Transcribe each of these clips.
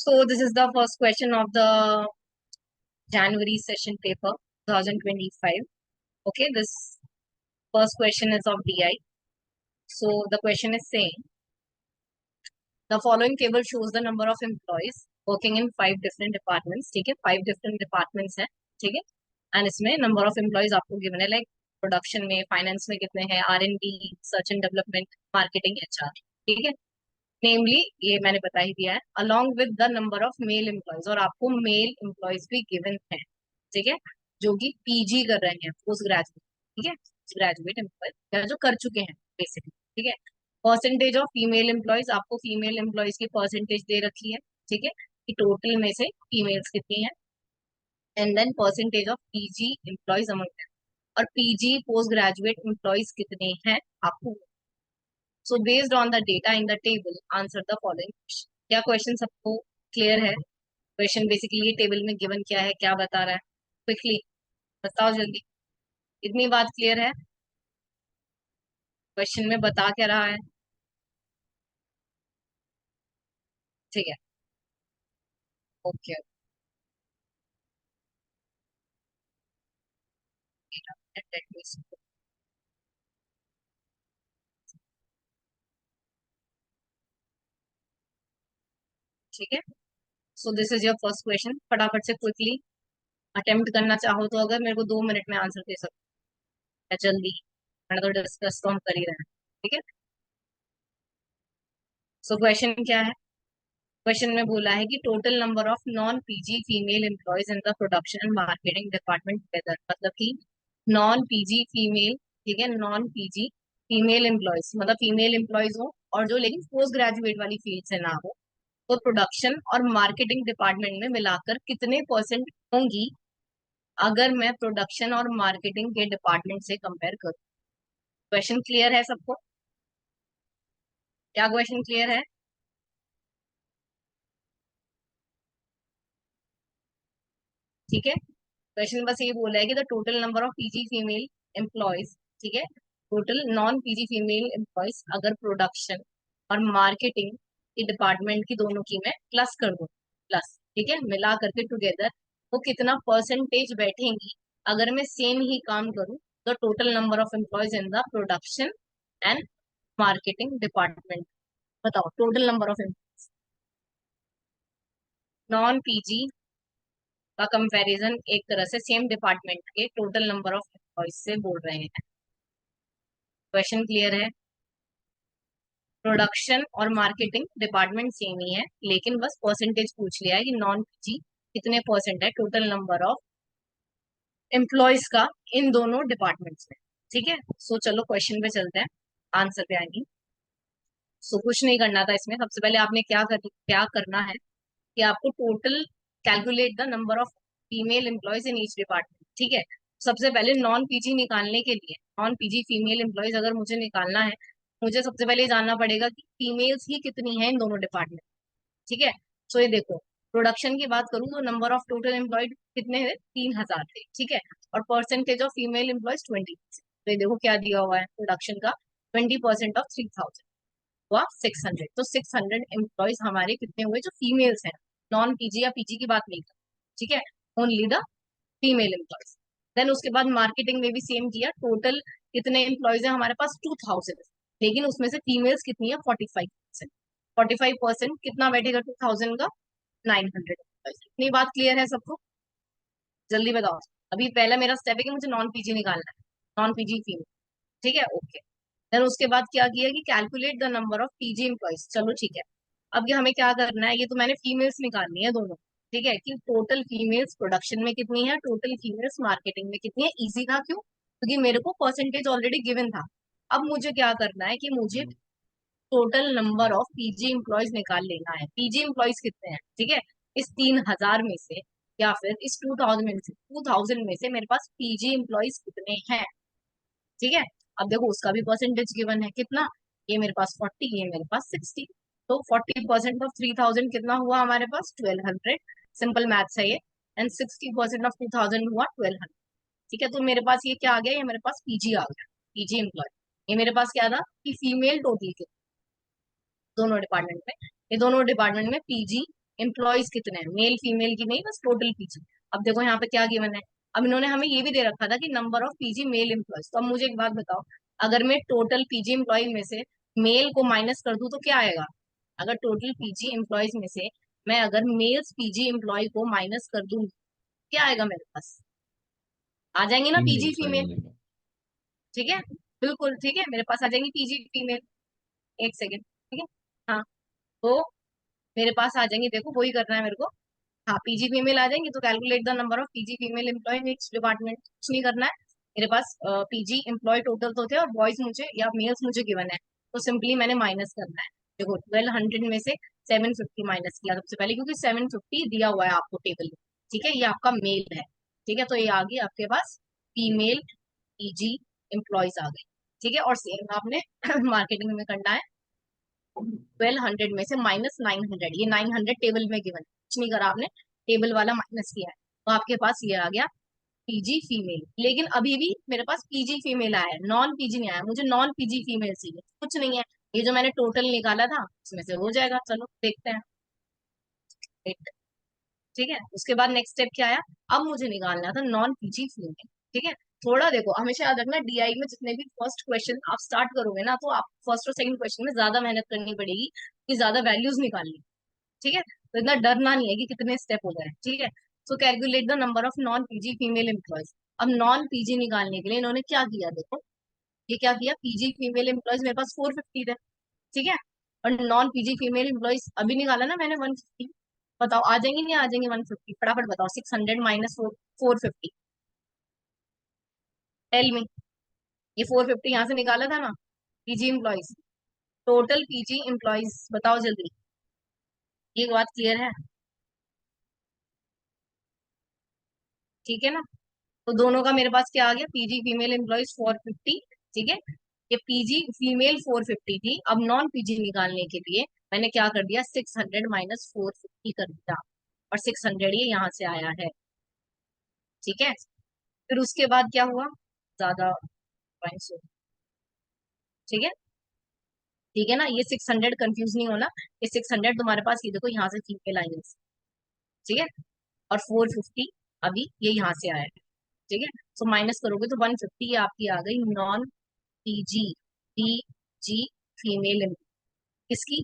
So this is the first question of the January session paper 2025. Okay, this first question is of DI. So the question is saying the following table shows the number of employees working in 5 different departments. ठीक है, 5 different departments हैं. ठीक है, and इसमें number of employees आपको given है, like production में, finance में कितने हैं, R&D, search and development, marketing, HR. ठीक है, नेमली ये मैंने बता ही दिया है, along with the number of male employees, और आपको मेल एम्प्लॉयज भी गिवन है. ठीक है, जो कि पीजी कर रहे हैं, पोस्ट ग्रेजुएट. ठीक है, ग्रेजुएट एम्प्लॉयज या जो कर चुके हैं बेसिकली. ठीक है, परसेंटेज ऑफ फीमेल एम्प्लॉयज, आपको फीमेल एम्प्लॉयज की परसेंटेज दे रखी है. ठीक है, कि टोटल में से फीमेल्स कितनी है, and then percentage of PG employees among, और पीजी पोस्ट ग्रेजुएट एम्प्लॉयज कितने हैं आपको. So based on the data in the table answer the following question. क्या क्वेश्चन सबको क्लियर है? क्वेश्चन बेसिकली ये टेबल में गिवन क्या है, क्या बता रहा है, क्विकली बताओ जल्दी. इतनी बात क्लियर है? क्वेश्चन में बता क्या रहा है? ठीक है, ओके. ठीक है, so this is your first question. फटाफट से क्विकली अटेम्प्ट करना चाहो तो अगर मेरे को 2 मिनट में आंसर दे सकते हैं जल्दी, मैंने तो डिस्कस तो हम कर ही रहे हैं. ठीक है, सो क्वेश्चन क्या है? क्वेश्चन में बोला है कि total number of non PG female employees in the production and marketing department together, मतलब कि नॉन पीजी फीमेल. ठीक है, नॉन पीजी फीमेल एम्प्लॉयज मतलब फीमेल एम्प्लॉयज हो और जो लेकिन पोस्ट ग्रेजुएट वाली फील्ड से ना हो, तो प्रोडक्शन और मार्केटिंग डिपार्टमेंट में मिलाकर कितने परसेंट होंगी अगर मैं प्रोडक्शन और मार्केटिंग के डिपार्टमेंट से कंपेयर करूं. क्वेश्चन क्लियर है सबको? क्या क्वेश्चन क्लियर है? ठीक है, क्वेश्चन बस ये बोला है कि the total number of PG female employees. ठीक है, total non PG female employees अगर प्रोडक्शन और मार्केटिंग की डिपार्टमेंट की दोनों की मैं प्लस कर दूं, प्लस. ठीक है, मिला करके टुगेदर वो कितना परसेंटेज बैठेंगी अगर मैं सेम ही काम करूं. The total number of employees in the production and marketing department. बताओ total number of non PG का कंपैरिजन एक तरह से सेम डिपार्टमेंट के टोटल नंबर ऑफ एम्प्लॉयज से बोल रहे हैं. क्वेश्चन क्लियर है? प्रोडक्शन और मार्केटिंग डिपार्टमेंट सेम ही है, लेकिन बस परसेंटेज पूछ लिया है कि नॉन पीजी कितने परसेंट है टोटल नंबर ऑफ एम्प्लॉयज का इन दोनों डिपार्टमेंट्स में. ठीक है, सो चलो क्वेश्चन पे चलते हैं, आंसर पे आएंगे. सो कुछ नहीं करना था इसमें. सबसे पहले आपने क्या करना है कि आपको total calculate the number of female employees in each department. ठीक है, सबसे पहले नॉन पीजी निकालने के लिए, नॉन पीजी फीमेल एम्प्लॉयज अगर मुझे निकालना है, मुझे सबसे पहले जानना पड़ेगा कि फीमेल्स ही कितनी है इन दोनों डिपार्टमेंट. ठीक है, सो ये देखो, प्रोडक्शन की बात करूँ तो नंबर ऑफ टोटल एम्प्लॉयड कितने हैं? 3,000 थे. ठीक है, और परसेंटेज ऑफ फीमेल एम्प्लॉयज 20. तो ये देखो क्या दिया हुआ है प्रोडक्शन का, 20% ऑफ 3,000 हुआ 600. तो 600 एम्प्लॉयज हमारे कितने हुए जो फीमेल्स हैं, नॉन पीजी या पीजी की बात नहीं कर. ठीक है, only the female employees. Then उसके बाद मार्केटिंग में भी सेम किया. टोटल कितने एम्प्लॉयज है हमारे पास? 2,000, लेकिन उसमें से फीमेल्स कितनी है? 45%. 45% कितना बैठेगा 2,000 का? 900 एम्प्लॉयज. इतनी बात क्लियर है सबको? जल्दी बताओ. अभी पहला मेरा स्टेप है कि मुझे नॉन पीजी निकालना है, नॉन पीजी फीमेल. ठीक है, ओके. देन उसके बाद क्या किया कि calculate the number of PG employees. चलो ठीक है, अब ये हमें क्या करना है, ये तो मैंने फीमेल्स निकालनी है दोनों. ठीक है, कि टोटल फीमेल्स प्रोडक्शन में कितनी है, टोटल फीमेल्स मार्केटिंग में कितनी है. इजी था, क्यों? क्योंकि मेरे को परसेंटेज ऑलरेडी गिवन था. अब मुझे क्या करना है कि मुझे total number of PG employees निकाल लेना है. पीजी एम्प्लॉयज कितने हैं? ठीक है, इस 3,000 में से या फिर इस 2,000 में से मेरे पास पीजी एम्प्लॉयज कितने हैं. ठीक है, अब देखो उसका भी परसेंटेज गिवन है कितना. ये मेरे पास 40, ये मेरे पास 60. तो 40% ऑफ 3,000 कितना हुआ हमारे पास? 1,200. सिंपल मैथ्स है ये. एंड 60% ऑफ 2,000 हुआ 1,200. ठीक है, तो मेरे पास ये क्या आ गया? ये मेरे पास पीजी आ गया, पीजी एम्प्लॉय. ये मेरे पास क्या था कि फीमेल टोटल के दोनों डिपार्टमेंट में, ये दोनों डिपार्टमेंट में पीजी एम्प्लॉयज कितने हैं, मेल फीमेल की नहीं, बस टोटल पीजी। अब देखो यहाँ पे क्या गिवन है, अब इन्होंने हमें ये भी दे रखा था कि number of PG mail employees. तो अब मुझे एक बात बताओ, अगर मैं टोटल पीजी एम्प्लॉय में से मेल को माइनस कर दूं तो क्या आएगा? अगर टोटल पीजी एम्प्लॉयज में से मैं अगर मेल्स पीजी एम्प्लॉय को माइनस कर दूं, क्या आएगा मेरे पास? आ जाएंगे ना पीजी फीमेल्स फीमेल। आएंगे। ठीक है, बिल्कुल ठीक है, मेरे पास आ जाएंगी पीजी फीमेल। एक सेकेंड, ठीक है। हाँ, तो मेरे पास आ जाएंगे, देखो वही करना है मेरे को। हाँ, पीजी फीमेल आ जाएंगे, तो calculate the number of PG female employee in each department, कुछ नहीं करना है। मेरे पास पीजी एम्प्लॉय टोटल तो थे और बॉयज मुझे या मेल्स मुझे गिवन है, तो सिंपली मैंने माइनस करना है। देखो 1200 में से 750 माइनस किया सबसे पहले, क्योंकि 750 दिया हुआ है आपको टेबल में। ठीक है, ये आपका मेल है। ठीक है, तो ये आ गई आपके पास फीमेल पीजी एम्प्लॉयज आ गई। ठीक है, और सेम आपने मार्केटिंग में करना है। 1200 में से -900, ये 900 टेबल में गिवन, कुछ नहीं करा आपने, टेबल वाला माइनस किया है, तो आपके पास ये आ गया पीजी फीमेल। लेकिन अभी भी मेरे पास पीजी फीमेल आया है, नॉन पीजी नहीं आया, मुझे नॉन पीजी फीमेल चाहिए, कुछ नहीं है। ये जो मैंने टोटल निकाला था उसमें से हो जाएगा, चलो देखते हैं। ठीक है, उसके बाद नेक्स्ट स्टेप क्या आया, अब मुझे निकालना था नॉन पीजी फीमेल। ठीक है, थोड़ा देखो, हमेशा याद रखना डीआई में जितने भी फर्स्ट क्वेश्चन आप स्टार्ट करोगे ना, तो आप फर्स्ट और सेकंड क्वेश्चन में ज्यादा मेहनत करनी पड़ेगी कि ज्यादा वैल्यूज निकालनी। ठीक है, तो इतना डरना नहीं है कि कितने स्टेप हो गए। ठीक है, सो calculate the number of non PG female employees. अब नॉन पीजी निकालने के लिए इन्होंने क्या किया, देखो ये क्या किया, पीजी फीमेल एम्प्लॉयज मेरे पास 450 थे। ठीक है, और नॉन पीजी फीमेल एम्प्लॉयज अभी निकाला ना मैंने 150। बताओ आ जाएंगे नहीं आ जाएंगे 150? फटाफट बताओ, 600 माइनस 450, टेल मी। ये 450 यहाँ से निकाला था ना, PG employees, total PG employees बताओ जल्दी। ये बात क्लियर है? ठीक है ना, तो दोनों का मेरे पास क्या आ गया, पीजी फीमेल एम्प्लॉयज 450। ठीक है, ये पीजी फीमेल 450 थी, अब नॉन पीजी निकालने के लिए मैंने क्या कर दिया, 600 माइनस 450 कर दिया, और 600 ये यहाँ से आया है। ठीक है, फिर उसके बाद क्या हुआ, ज्यादा पॉइंट्स। ठीक है, ठीक है ना, ये 600 कंफ्यूज नहीं होना, ये 600 तुम्हारे पास, ये देखो यहाँ से फीमेल आई है। ठीक है, और 450 अभी ये यहाँ से आया है। ठीक है, तो माइनस करोगे तो 150 आपकी आ गई नॉन पीजी पीजी फीमेल। किसकी?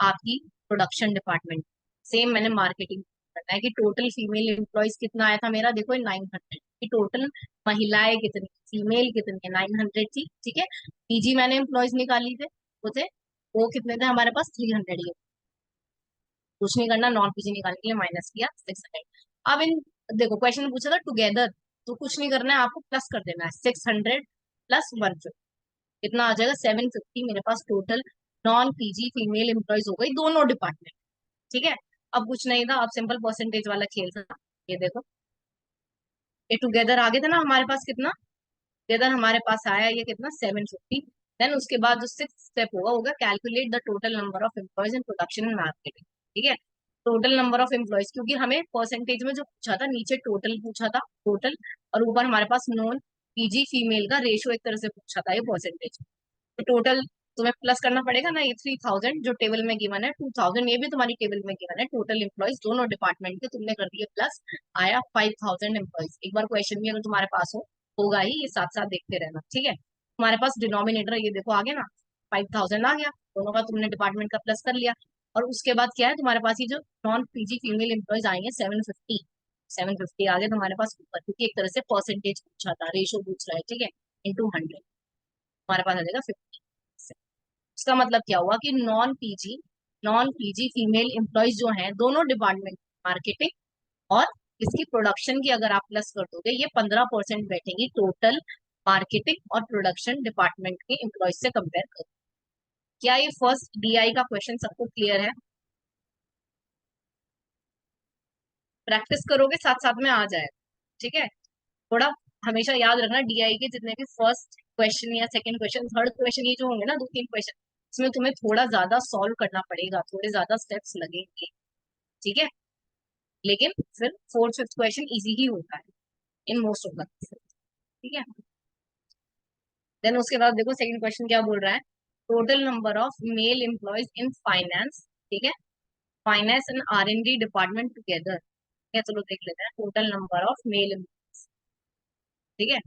आपकी प्रोडक्शन डिपार्टमेंट। सेम मैंने मार्केटिंग करना है कि टोटल फीमेल एम्प्लॉयज कितना आया था मेरा, देखो 900 की टोटल। महिलाएं कितनी, फीमेल कितनी है, 900 थी। ठीक है, पीजी मैंने एम्प्लॉयज निकाली थे, वो थे, वो कितने थे हमारे पास, 300 ही। कुछ नहीं करना, नॉन पीजी निकालने के लिए माइनस किया 600। अब इन, देखो क्वेश्चन पूछा था टुगेदर, तो कुछ नहीं करना है आपको, प्लस कर देना है 600 प्लस 150, कितना आ जाएगा 750 मेरे पास total non PG female employees हो गई दोनों डिपार्टमेंट। ठीक है, अब कुछ नहीं था, अब सिंपल परसेंटेज वाला खेल था। ये देखो, ये टुगेदर आ गया था ना हमारे पास, कितना टुगेदर हमारे पास आया, ये कितना 750। देन उसके बाद जो सिक्स स्टेप होगा होगा calculate the total number of employees in production and marketing. ठीक है, टोटल नंबर ऑफ एम्प्लॉयज, क्योंकि हमें परसेंटेज में जो पूछा था, नीचे टोटल पूछा था, टोटल, और ऊपर हमारे पास नॉन पीजी फीमेल का रेशियो एक तरह से पूछा था, ये परसेंटेज। तो टोटल तुम्हें प्लस करना पड़ेगा ना, ये 3000 जो टेबल में गिवन है, 2000 ये भी तुम्हारी टेबल में गिवन है, टोटल एम्प्लॉयज दोनों डिपार्टमेंट के तुमने कर दिए प्लस, आया 5000 एम्प्लॉयज। एक बार क्वेश्चन भी अगर तुम्हारे पास हो, होगा ही, ये साथ साथ देखते रहना। ठीक है, तुम्हारे पास डिनोमिनेटर ये देखो आ गया ना, 5000 आ गया, दोनों का तुमने डिपार्टमेंट का प्लस कर लिया। और उसके बाद क्या है तुम्हारे पास, ये जो नॉन पीजी फीमेल एम्प्लॉयज आई है 750, 750 आ गए तुम्हारे पास ऊपर, क्योंकि एक तरह से परसेंटेज पूछा था, रेशो पूछ रहा है। ठीक है, इंटू 100 हमारे पास आ जाएगा 50। इसका मतलब क्या हुआ कि नॉन पीजी फीमेल एम्प्लॉयज जो हैं दोनों डिपार्टमेंट, मार्केटिंग और इसकी प्रोडक्शन की, अगर आप प्लस कर दोगे, ये 15% बैठेंगी टोटल मार्केटिंग और प्रोडक्शन डिपार्टमेंट के एम्प्लॉयज से कंपेयर कर। क्या ये फर्स्ट डीआई का क्वेश्चन सबको क्लियर है? प्रैक्टिस करोगे साथ साथ में आ जाएगा। ठीक है, थोड़ा हमेशा याद रखना, डीआई के जितने भी फर्स्ट क्वेश्चन या सेकंड क्वेश्चन, थर्ड क्वेश्चन, ये जो होंगे ना 2-3 क्वेश्चन, इसमें तुम्हें थोड़ा ज्यादा सॉल्व करना पड़ेगा, थोड़े ज्यादा स्टेप्स लगेंगे। ठीक है, लेकिन फिर फोर्थ फिफ्थ क्वेश्चन इजी ही होता है in most of the cases. ठीक है, देन उसके बाद देखो सेकंड क्वेश्चन क्या बोल रहा है, total number of male employees in finance. ठीक है, finance and R&D department together, चलो देख लेते हैं total number of male employees. ठीक है,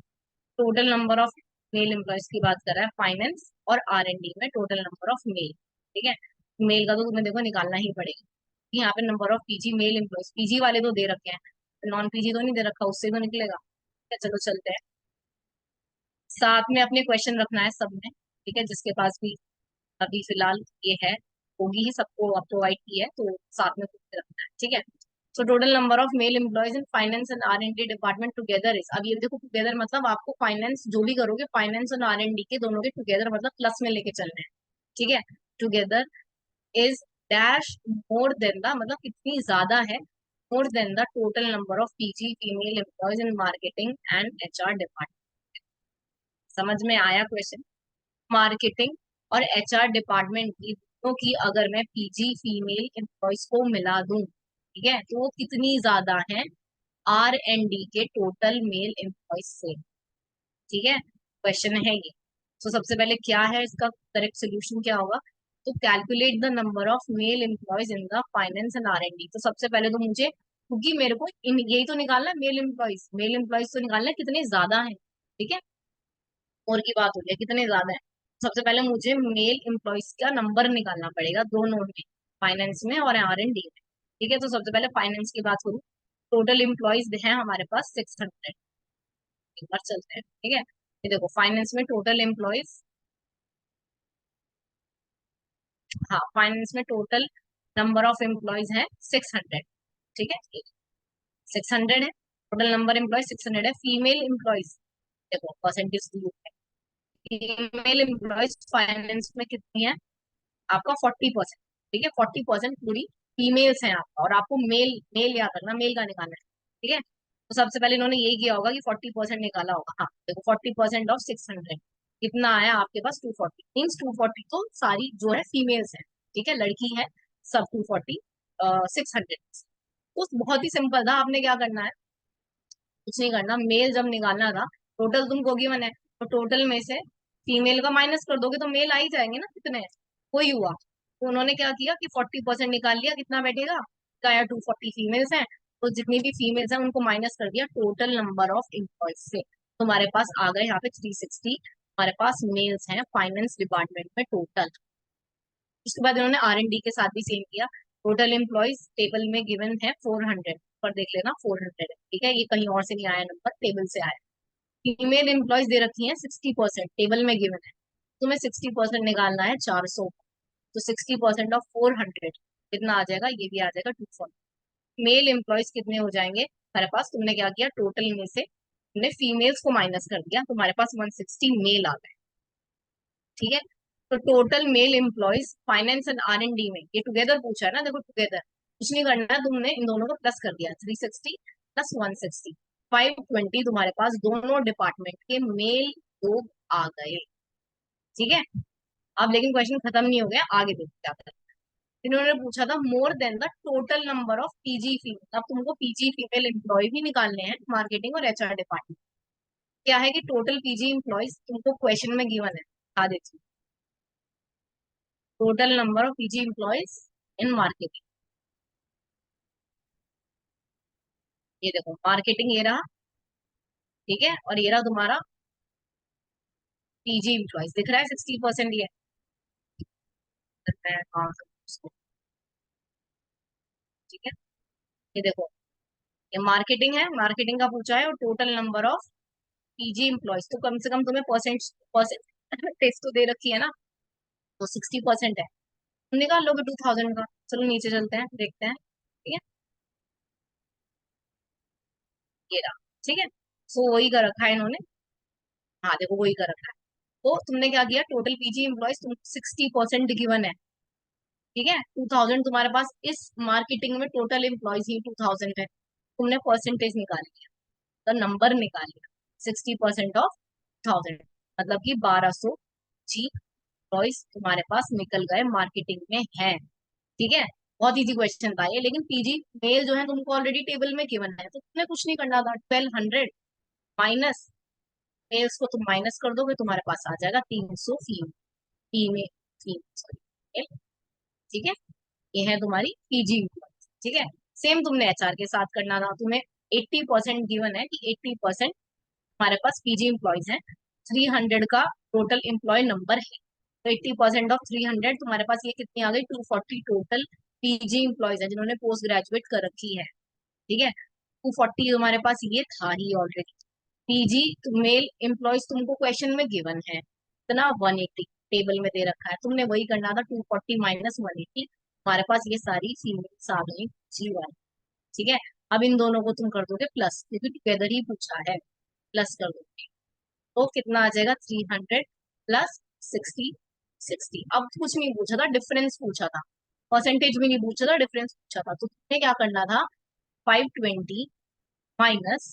total number of male employees की बात कर रहा है फाइनेंस और R&D में, टोटल नंबर ऑफ मेल। ठीक है, मेल का तो तुम्हें देखो निकालना ही पड़ेगा। यहाँ पे number of PG mail employees, PG वाले तो दे रखे हैं, नॉन पीजी तो नहीं दे रखा, उससे तो निकलेगा। ठीक है, चलो चलते हैं। साथ में अपने क्वेश्चन रखना है सब में, ठीक है, जिसके पास भी अभी फिलहाल ये है, होगी ही, सबको अब प्रोवाइड की है, तो साथ में कुछ रखना है। ठीक है, so total number of male employees in finance and R&D department together is, अब ये देखो टुगेदर मतलब आपको फाइनेंस जो भी करोगे, फाइनेंस और R&D के दोनों के टुगेदर मतलब प्लस में लेके चलने हैं। ठीक है, together is dash more than the, मतलब कितनी ज्यादा है, more than the total number of PG female employees in marketing and HR department. समझ में आया क्वेश्चन? मार्केटिंग और HR डिपार्टमेंट की दोनों की अगर मैं पीजी फीमेल एम्प्लॉयज को मिला दूं, ठीक है, तो वो कितनी ज्यादा है R&D के टोटल मेल एम्प्लॉयज से। ठीक है, क्वेश्चन है ये। तो सबसे पहले क्या है इसका करेक्ट सोल्यूशन क्या होगा, तो calculate the number of male employees in the finance and R&D। तो सबसे पहले तो मुझे, क्योंकि मेरे को यही तो निकालना है, मेल एम्प्लॉयज तो निकालना है कितने ज्यादा है। ठीक है, और की बात हो रही है कितने ज्यादा है, सबसे पहले मुझे मेल एम्प्लॉयज का नंबर निकालना पड़ेगा दोनों में, फाइनेंस में और R&D में। ठीक है, तो सबसे पहले फाइनेंस की बात करूँ, टोटल एम्प्लॉयज है हमारे पास 600। एक बार चलते हैं। ठीक है, ये देखो फाइनेंस में टोटल एम्प्लॉयज, हाँ फाइनेंस में टोटल नंबर ऑफ एम्प्लॉयज है 600। ठीक है, 600 है टोटल नंबर एम्प्लॉयज, 600 है। फीमेल एम्प्लॉयज देखो परसेंटेज दी है, फीमेल एम्प्लॉयज फाइनेंस में कितनी है, आपका 40%। ठीक है, 40% पूरी फीमेल्स हैं आपका, और आपको मेल मेल याद रखना, मेल का निकालना है। ठीक है, तो सबसे पहले इन्होंने यही किया होगा कि 40% निकाला होगा। हाँ देखो 40% ऑफ 600 कितना आया आपके पास, 240, मीन्स 240 तो सारी जो है फीमेल्स है। ठीक है, लड़की है सब 240 600। तो बहुत ही सिंपल था, आपने क्या करना है, कुछ नहीं करना, मेल जब निकालना था, टोटल तुमको गिवन है, तो टोटल में से फीमेल का माइनस कर दोगे तो मेल आ ही जाएंगे ना कितने, वही हुआ। तो उन्होंने क्या किया कि 40% निकाल लिया, कितना बैठेगा, क्या 240 फीमेल्स हैं, तो जितनी भी फीमेल्स हैं उनको माइनस कर दिया टोटल नंबर ऑफ एम्प्लॉयज से, तुम्हारे पास आ गए यहाँ पे 360, हमारे पास मेल्स हैं फाइनेंस डिपार्टमेंट में टोटल। उसके बाद इन्होंने R&D के साथ भी सेम किया, टोटल एम्प्लॉयज टेबल में गिवन है 400, पर देख लेना 400 है। ठीक है, ये कहीं और से नहीं आया नंबर, टेबल से आया। फीमेल एम्प्लॉयज दे रखी है 60%, टेबल में गिवन है, तुम्हें 60% निकालना है 400, तो 60% ऑफ 400 कितना आ जाएगा, ये भी आ जाएगा 240। मेल एम्प्लॉयज कितने हो जाएंगे हमारे पास, तुमने क्या किया टोटल में से तुमने फीमेल्स को माइनस कर दिया, तुम्हारे पास 160 मेल आ गए। ठीक है, तो total mail employees finance and R&D में, ये टुगेदर पूछा है ना, देखो टुगेदर कुछ नहीं करना है, तुमने इन दोनों को प्लस कर दिया, 360 प्लस 160, 520 तुम्हारे पास दोनों डिपार्टमेंट के मेल लोग आ गए। ठीक है, अब लेकिन क्वेश्चन खत्म नहीं हो गया, आगे देखो क्या कर, इन्होंने पूछा था more than the total number of PG female, अब तुमको पीजी फीमेल एम्प्लॉय भी निकालने हैं मार्केटिंग और HR डिपार्टमेंट। क्या है कि टोटल पीजी एम्प्लॉयज तुमको क्वेश्चन में गिवन है, आ देती total number of PG employees in marketing, ये देखो मार्केटिंग ये रहा, ठीक है, और ये रहा तुम्हारा पीजी एम्प्लॉयज, दिख रहा है 60% ये है, हाँ उसको। ठीक है, ये देखो ये मार्केटिंग है, मार्केटिंग का पूछा है, और total number of PG employees, तो कम से कम तुम्हें परसेंट टेस्ट तो दे रखी है ना, तो 60% है, तुम निकाल लोगे 2000 का। चलो नीचे चलते हैं देखते हैं। ठीक है, ये रहा। ठीक है, सो वही कर रखा है इन्होंने, हाँ देखो वही कर रखा है। तो तुमने क्या किया, टोटल पीजी एम्प्लॉयज तुम 60% गिवन है। ठीक है, 2000 तुम्हारे पास इस मार्केटिंग में टोटल एम्प्लॉयज ही 2000 है, तुमने परसेंटेज निकाल लिया, तो नंबर निकाल लिया 60% ऑफ 1000, मतलब कि 1200 जी एम्प्लॉयज तुम्हारे पास निकल गए मार्केटिंग में है। ठीक है, बहुत इजी क्वेश्चन था ये, लेकिन पीजी मेल जो है तुमको ऑलरेडी टेबल में गिवन है, तो तुम्हें कुछ नहीं करना था, 1200 माइनस मेल्स को तुम माइनस कर दोगे, तुम्हारे पास आ जाएगा 300 फीमेल, फीमेल, सॉरी। ठीक है, ये है तुम्हारी पीजी एम्प्लॉयज, ठीक है। सेम तुमने एचआर के साथ करना था, तुम्हें 80% गिवन है कि 80% हमारे पास पीजी एम्प्लॉयज हैं, 300 का टोटल एम्प्लॉय नंबर है। तो 80% ऑफ 300 तुम्हारे पास ये कितनी आ गई, 240 टोटल पीजी एम्प्लॉयज है जिन्होंने पोस्ट ग्रेजुएट कर रखी है, ठीक है। 240 तुम्हारे पास ये था ही ऑलरेडी। पीजी मेल एम्प्लॉयज तुमको क्वेश्चन में गिवन है इतना 180 टेबल में दे रखा है, तुमने वही करना था, 240 माइनस 180। हमारे पास ये सारी फीमेल्स आ गई जी वाली, ठीक है। अब इन दोनों को तुम कर दोगे प्लस, क्योंकि टुगेदर ही पूछा है, प्लस कर दोगे तो कितना आ जाएगा, 300 प्लस 60। अब कुछ नहीं पूछा था, डिफरेंस पूछा था, परसेंटेज भी नहीं पूछा था, डिफरेंस पूछा था। तो तुम्हें क्या करना था, 520 माइनस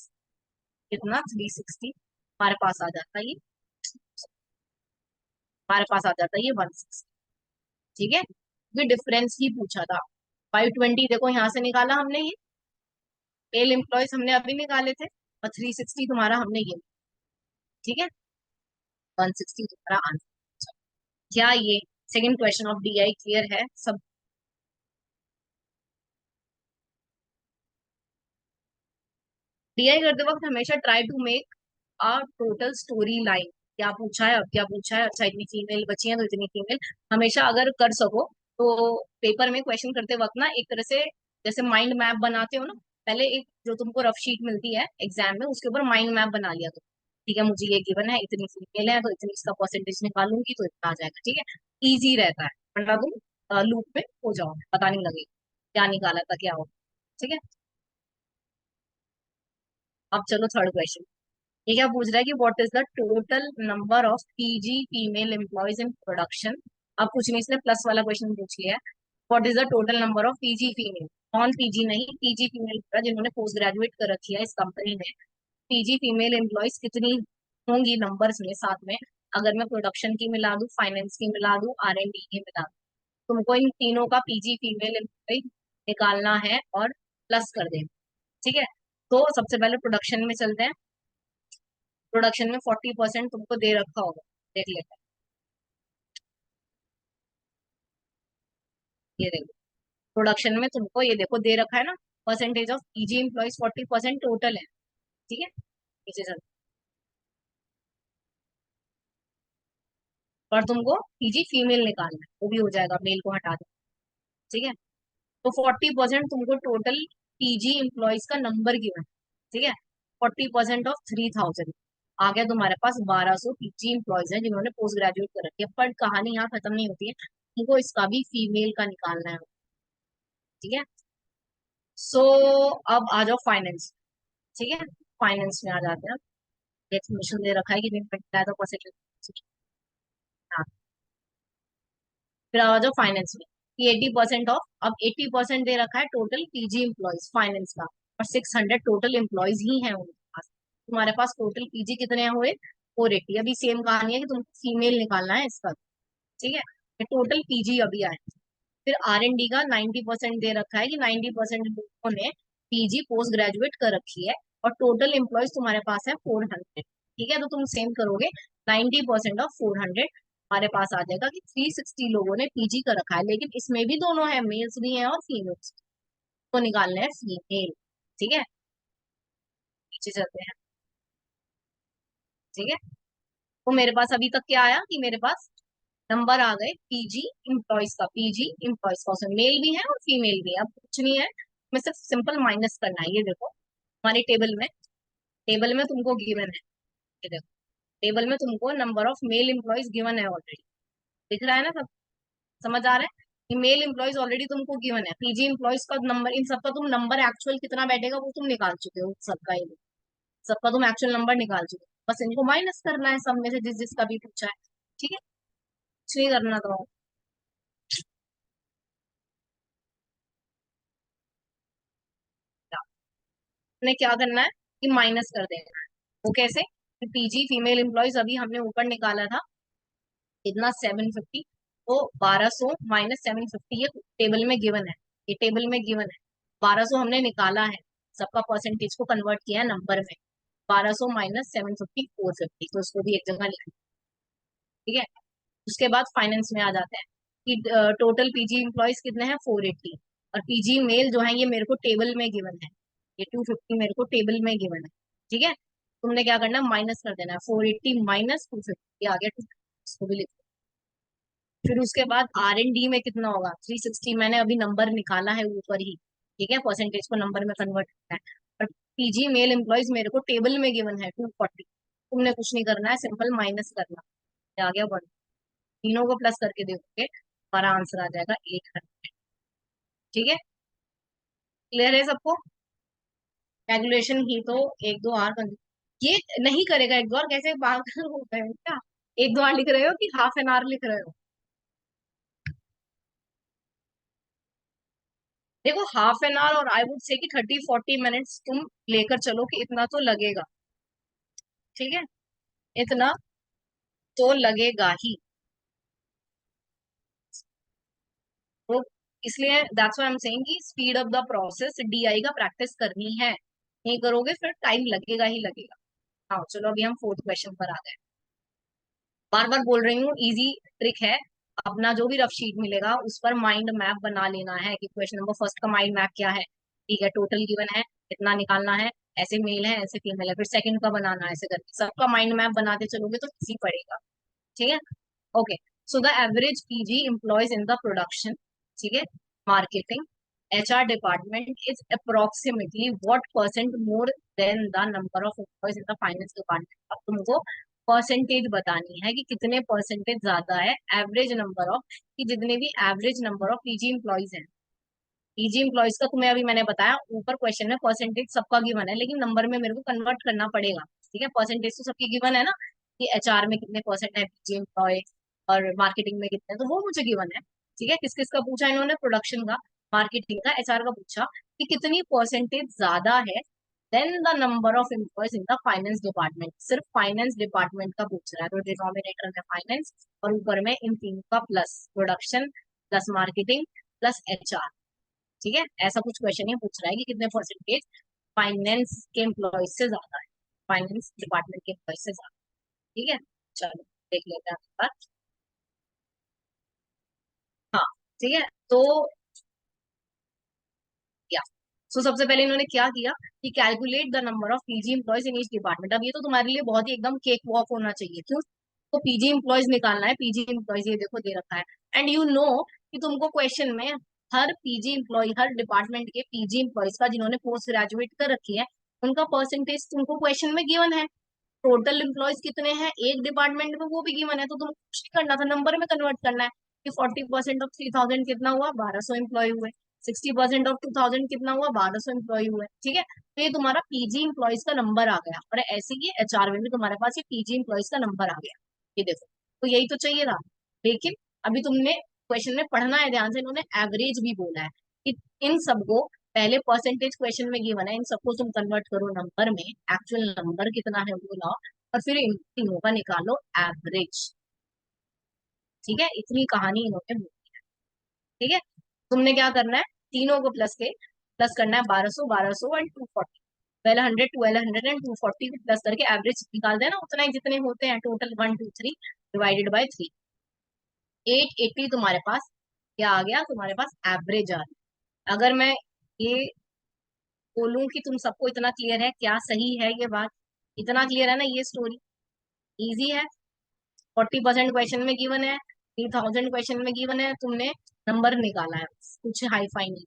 कितना, 360, हमारे पास आ जाता है ये, हमारे पास आ जाता है ये 160, ठीक है। ये डिफरेंस ही पूछा था। 520 देखो यहाँ से निकाला हमने, ये मेल एम्प्लॉयज हमने अभी निकाले थे, और 360 तुम्हारा हमने ये, ठीक है। 160 तुम्हारा आंसर। क्या ये second question of DI clear है सब? डीआई करते वक्त हमेशा try to make a total story line. क्या पूछा है, अब क्या पूछा है, अच्छा इतनी फीमेल बची हैं तो इतनी फीमेल, हमेशा अगर कर सको तो पेपर में क्वेश्चन करते वक्त ना एक तरह से जैसे माइंड मैप बनाते हो ना, पहले एक जो तुमको रफ शीट मिलती है एग्जाम में उसके ऊपर माइंड मैप बना लिया, तो ठीक है मुझे ये गिवन है, इतनी फीमेल है तो इतनी इसका परसेंटेज निकालूंगी तो इतना आ जाएगा, ठीक है। इजी रहता है, वरना तुम लूप में हो जाओगे, पता नहीं लगेगा क्या निकाला था क्या हो, ठीक है। अब चलो थर्ड क्वेश्चन। ये क्या पूछ रहा है कि what is the total number of PG female employees in production. अब कुछ नहीं, इसने प्लस वाला क्वेश्चन पूछ लिया है, what is the total number of PG female, non PG नहीं, पीजी फीमेल जिन्होंने पोस्ट ग्रेजुएट कर रखी है इस कंपनी में, पीजी फीमेल एम्प्लॉयज कितनी होंगी नंबर्स में साथ में, अगर मैं प्रोडक्शन की मिला दूं, फाइनेंस की मिला दूं, R&D की मिला दूं, तुमको इन तीनों का पीजी फीमेल एम्प्लॉय निकालना है और प्लस कर देना, ठीक है। तो सबसे पहले प्रोडक्शन में चलते हैं। प्रोडक्शन में 40% तुमको दे रखा होगा, देख लेते हैं, ये देखो प्रोडक्शन में तुमको ये देखो दे रखा है ना, percentage of PG employees 40% total है, ठीक है। नीचे चल, पर तुमको पीजी फीमेल निकालना है, वो भी हो जाएगा, मेल को हटा दो, ठीक है। तो 40% तुमको टोटल पीजी एम्प्लॉयज का नंबर गिवन है, ठीक है। 40% ऑफ 3000 आ गया तुम्हारे पास 1200 पीजी एम्प्लॉयज है जिन्होंने पोस्ट ग्रेजुएट कर रखी है, पर कहानी यहाँ खत्म नहीं होती है, तुमको इसका भी फीमेल का निकालना है, ठीक है। सो अब आ जाओ फाइनेंस, ठीक है। फाइनेंस में आ जाते हैं, एक्सप्लेनेशन दे रखा है कि नहीं तो परसेंटेज, हाँ। फिर आ जाओ फाइनेंस में कि 80% ऑफ, अब 80% दे रखा है टोटल पीजी एम्प्लॉयज फाइनेंस का, और 600 टोटल एम्प्लॉयज ही हैं उनके पास, तुम्हारे पास टोटल पीजी कितने हुए, 480। अभी सेम कहानी है कि तुमको फीमेल निकालना है इसका, ठीक है। टोटल पीजी अभी आए। फिर R&D का 90% दे रखा है कि 90% लोगों ने पीजी पोस्ट ग्रेजुएट कर रखी है, और टोटल एम्प्लॉयज तुम्हारे पास है 400, ठीक है। तो तुम सेम करोगे, 90% ऑफ 400 हमारे पास आ जाएगा कि 360 लोगों ने पीजी कर रखा है, लेकिन इसमें भी दोनों है, मेल्स भी हैं और फीमेल्स, तो निकालना है फीमेल, ठीक है। नीचे चलते हैं, ठीक है। तो मेरे पास अभी तक क्या आया कि मेरे पास नंबर आ गए पीजी इम्प्लॉयज का, पीजी इम्प्लॉयज का, उसमें मेल भी है और फीमेल भी है, अब कुछ नहीं है, मैं सिर्फ सिंपल माइनस करना है, ये देखो हमारी टेबल में तुमको गिवन है, ये देखो टेबल में तुमको number of male employees given है ऑलरेडी, दिख रहा है ना सब, समझ आ रहा है कि मेल एम्प्लॉयज ऑलरेडी तुमको गिवन है, पीजी एम्प्लॉयज का नंबर, इन सबका तुम नंबर एक्चुअल कितना बैठेगा वो तुम निकाल चुके हो, सबका ये सबका तुम एक्चुअल नंबर निकाल चुके हो, बस इनको माइनस करना है सब में से जिस जिसका भी पूछा है, ठीक है। कुछ नहीं करना तो ने क्या करना है कि माइनस कर देना है, वो कैसे, पीजी फीमेल एम्प्लॉयज अभी हमने ऊपर निकाला था कितना, 750, तो 1200 माइनस 750 ये टेबल में गिवन है, ये टेबल में गिवन है, 1200 हमने निकाला है, सबका परसेंटेज को कन्वर्ट किया है नंबर में, 1200 माइनस 750 450, तो उसको भी एक जगह लिख, ठीक है। उसके बाद फाइनेंस में आ जाते हैं, कि टोटल पीजी एम्प्लॉयज कितने हैं 480, और पीजी मेल जो है ये मेरे को टेबल में गिवन है, ये 250 मेरे को टेबल में गिवन है। ठीक है, तुमने क्या करना है, माइनस कर देना है, 480 माइनस 250 आ गया 250, इसको भी लिख। फिर उसके बाद आर एन डी में कितना होगा 360, मैंने अभी नंबर निकाला है ऊपर ही। ठीक है, परसेंटेज को नंबर में कन्वर्ट करना है। और पीजी मेल एम्प्लॉयज मेरे को टेबल में गिवन है 240, तुमने कुछ नहीं करना है, सिंपल माइनस करना। ये आ गया 1, तीनों को प्लस करके देखोगे हमारा आंसर आ जाएगा 800। ठीक है, क्लियर है सबको? कैलकुलेशन ही तो एक दो आर बन, ये नहीं करेगा एक दो और, कैसे पागल हो गए हो क्या? एक दो आर लिख रहे हो कि हाफ एन आवर लिख रहे हो? देखो हाफ एन आवर और आई वुड से कि 30-40 मिनट्स तुम लेकर चलो कि इतना तो लगेगा। ठीक है, इतना तो लगेगा ही। तो इसलिए that's why I am saying कि speed up the process, DI का प्रैक्टिस करनी है, नहीं करोगे फिर टाइम लगेगा ही लगेगा। हाँ चलो अभी हम फोर्थ क्वेश्चन पर आ गए। बार बार बोल रही हूँ, इजी ट्रिक है। अपना जो भी रफ शीट मिलेगा उस पर माइंड मैप बना लेना है कि क्वेश्चन नंबर फर्स्ट का माइंड मैप क्या है। ठीक है, टोटल गिवन है, कितना निकालना है, ऐसे मेल है ऐसे फीमेल है, फिर सेकंड का बनाना है, ऐसे करके सबका माइंड मैप बनाते चलोगे तो इजी पड़ेगा। ठीक है, okay. So the average PG employees in the production, ठीक है, marketing, HR department is approximately what percent more than the number of employees in the finance department. अब तुमको परसेंटेज बतानी है कि कितने परसेंटेज ज्यादा है एवरेज नंबर ऑफ, कि जितने भी average number of PG employees हैं। पीजी एम्प्लॉयज का तुम्हें अभी मैंने बताया ऊपर क्वेश्चन में परसेंटेज सबका गिवन है, लेकिन नंबर में मेरे को कन्वर्ट करना पड़ेगा। ठीक है, परसेंटेज तो सबकी गिवन है ना, कि एचआर में कितने परसेंट है पीजी एम्प्लॉय, और मार्केटिंग में कितने, तो वो मुझे गिवन है। ठीक है, किस किस का पूछा इन्होंने, प्रोडक्शन का, मार्केटिंग का, एचआर का पूछा कि कितनी परसेंटेज ज्यादा है than the number of employees in the finance department. सिर्फ फाइनेंस डिपार्टमेंट का पूछ रहा है, तो डिनोमिनेटर में फाइनेंस और ऊपर में इन तीनों का plus, production plus marketing plus HR. ठीक है, ऐसा कुछ क्वेश्चन ये पूछ रहा है कि कितने परसेंटेज फाइनेंस के एम्प्लॉयज से ज्यादा है, फाइनेंस डिपार्टमेंट के एम्प्लॉयज से ज्यादा। ठीक है, चलो देख लेते हैं आपके पास। हाँ, ठीक है, तो क्या, सो सबसे पहले इन्होंने क्या किया कि calculate the number of PG employees in each department. अब ये तो तुम्हारे लिए बहुत ही एकदम केक वॉक होना चाहिए, क्यों? तो पीजी एम्प्लॉयज निकालना है, पीजी एम्प्लॉयज ये देखो दे रखा है, एंड यू नो कि तुमको क्वेश्चन में हर पीजी एम्प्लॉय, हर डिपार्टमेंट के पीजी एम्प्लॉयज का जिन्होंने पोस्ट ग्रेजुएट कर रखी है उनका परसेंटेज तुमको क्वेश्चन में गिवन है। टोटल एम्प्लॉयज कितने हैं एक डिपार्टमेंट में वो भी गिवन है, तो तुमको कुछ नहीं करना था, नंबर में कन्वर्ट करना है कि 40% ऑफ 3000 कितना हुआ, 1200 एम्प्लॉय हुए। 60% ऑफ 2000 कितना हुआ, 1200 एम्प्लॉय हुए। ठीक है, तो ये तुम्हारा पीजी एम्प्लॉयज का नंबर आ गया, और ऐसे ही एचआर में भी तुम्हारे पास ये पीजी एम्प्लॉयज का नंबर आ गया। ये देखो, तो यही तो चाहिए था। लेकिन अभी तुमने क्वेश्चन में पढ़ना है ध्यान से, इन्होंने एवरेज भी बोला है कि इन सबको, पहले परसेंटेज क्वेश्चन में गिवन है, इन सबको तुम कन्वर्ट करो नंबर में, एक्चुअल नंबर कितना है वो लाओ, और फिर इन तीनों का निकालो एवरेज। ठीक है, इतनी कहानी इन्होंने बोली। ठीक है, तुमने क्या करना है, तीनों को प्लस करना है, 1200 एंड 240, 1200 एंड 240 को प्लस करके एवरेज निकाल देना, उतना ही जितने होते हैं टोटल 123 डिवाइडेड बाय 3, 880 तुम्हारे पास क्या आ गया, तुम्हारे पास एवरेज आ गया। अगर मैं ये बोलूं कि तुम सबको इतना क्लियर है, क्या सही है ये बात? इतना क्लियर है ना ये स्टोरी? इजी है, 40% क्वेश्चन में गिवन है, 3000 क्वेश्चन में गिवन है, तुमने नंबर निकाला है, कुछ हाई फाई नहीं।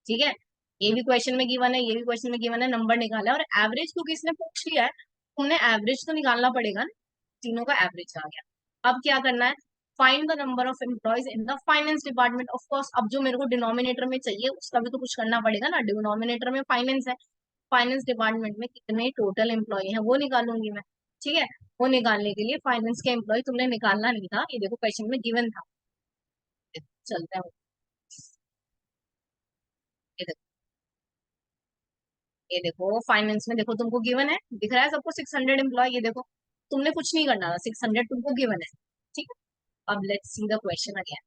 ठीक है, ये भी क्वेश्चन में गिवन है, ये भी क्वेश्चन में गिवन है, नंबर निकाला है, और एवरेज क्योंकि इसने पूछ लिया है, तुमने एवरेज तो निकालना पड़ेगा ना, तीनों का एवरेज आ गया। अब क्या करना है, find the number of employees in the finance department. Of course अब जो मेरे को डिनोमिनेटर में चाहिए उसका भी तो कुछ करना पड़ेगा ना, डिनोमिनेटर में फाइनेंस है, फाइनेंस डिपार्टमेंट में कितने टोटल एम्प्लॉय हैं वो निकालूंगी मैं। ठीक है, वो निकालने के लिए फाइनेंस के एम्प्लॉय तुमने निकालना नहीं था, ये देखो क्वेश्चन में गिवन था। चलते हैं, ये देखो, ये देखो फाइनेंस में देखो तुमको गिवन है, दिख रहा है सबको 600 एम्प्लॉय, ये देखो तुमने कुछ नहीं करना था, 600 तुमको गिवन है। ठीक है, अब let's see the question again.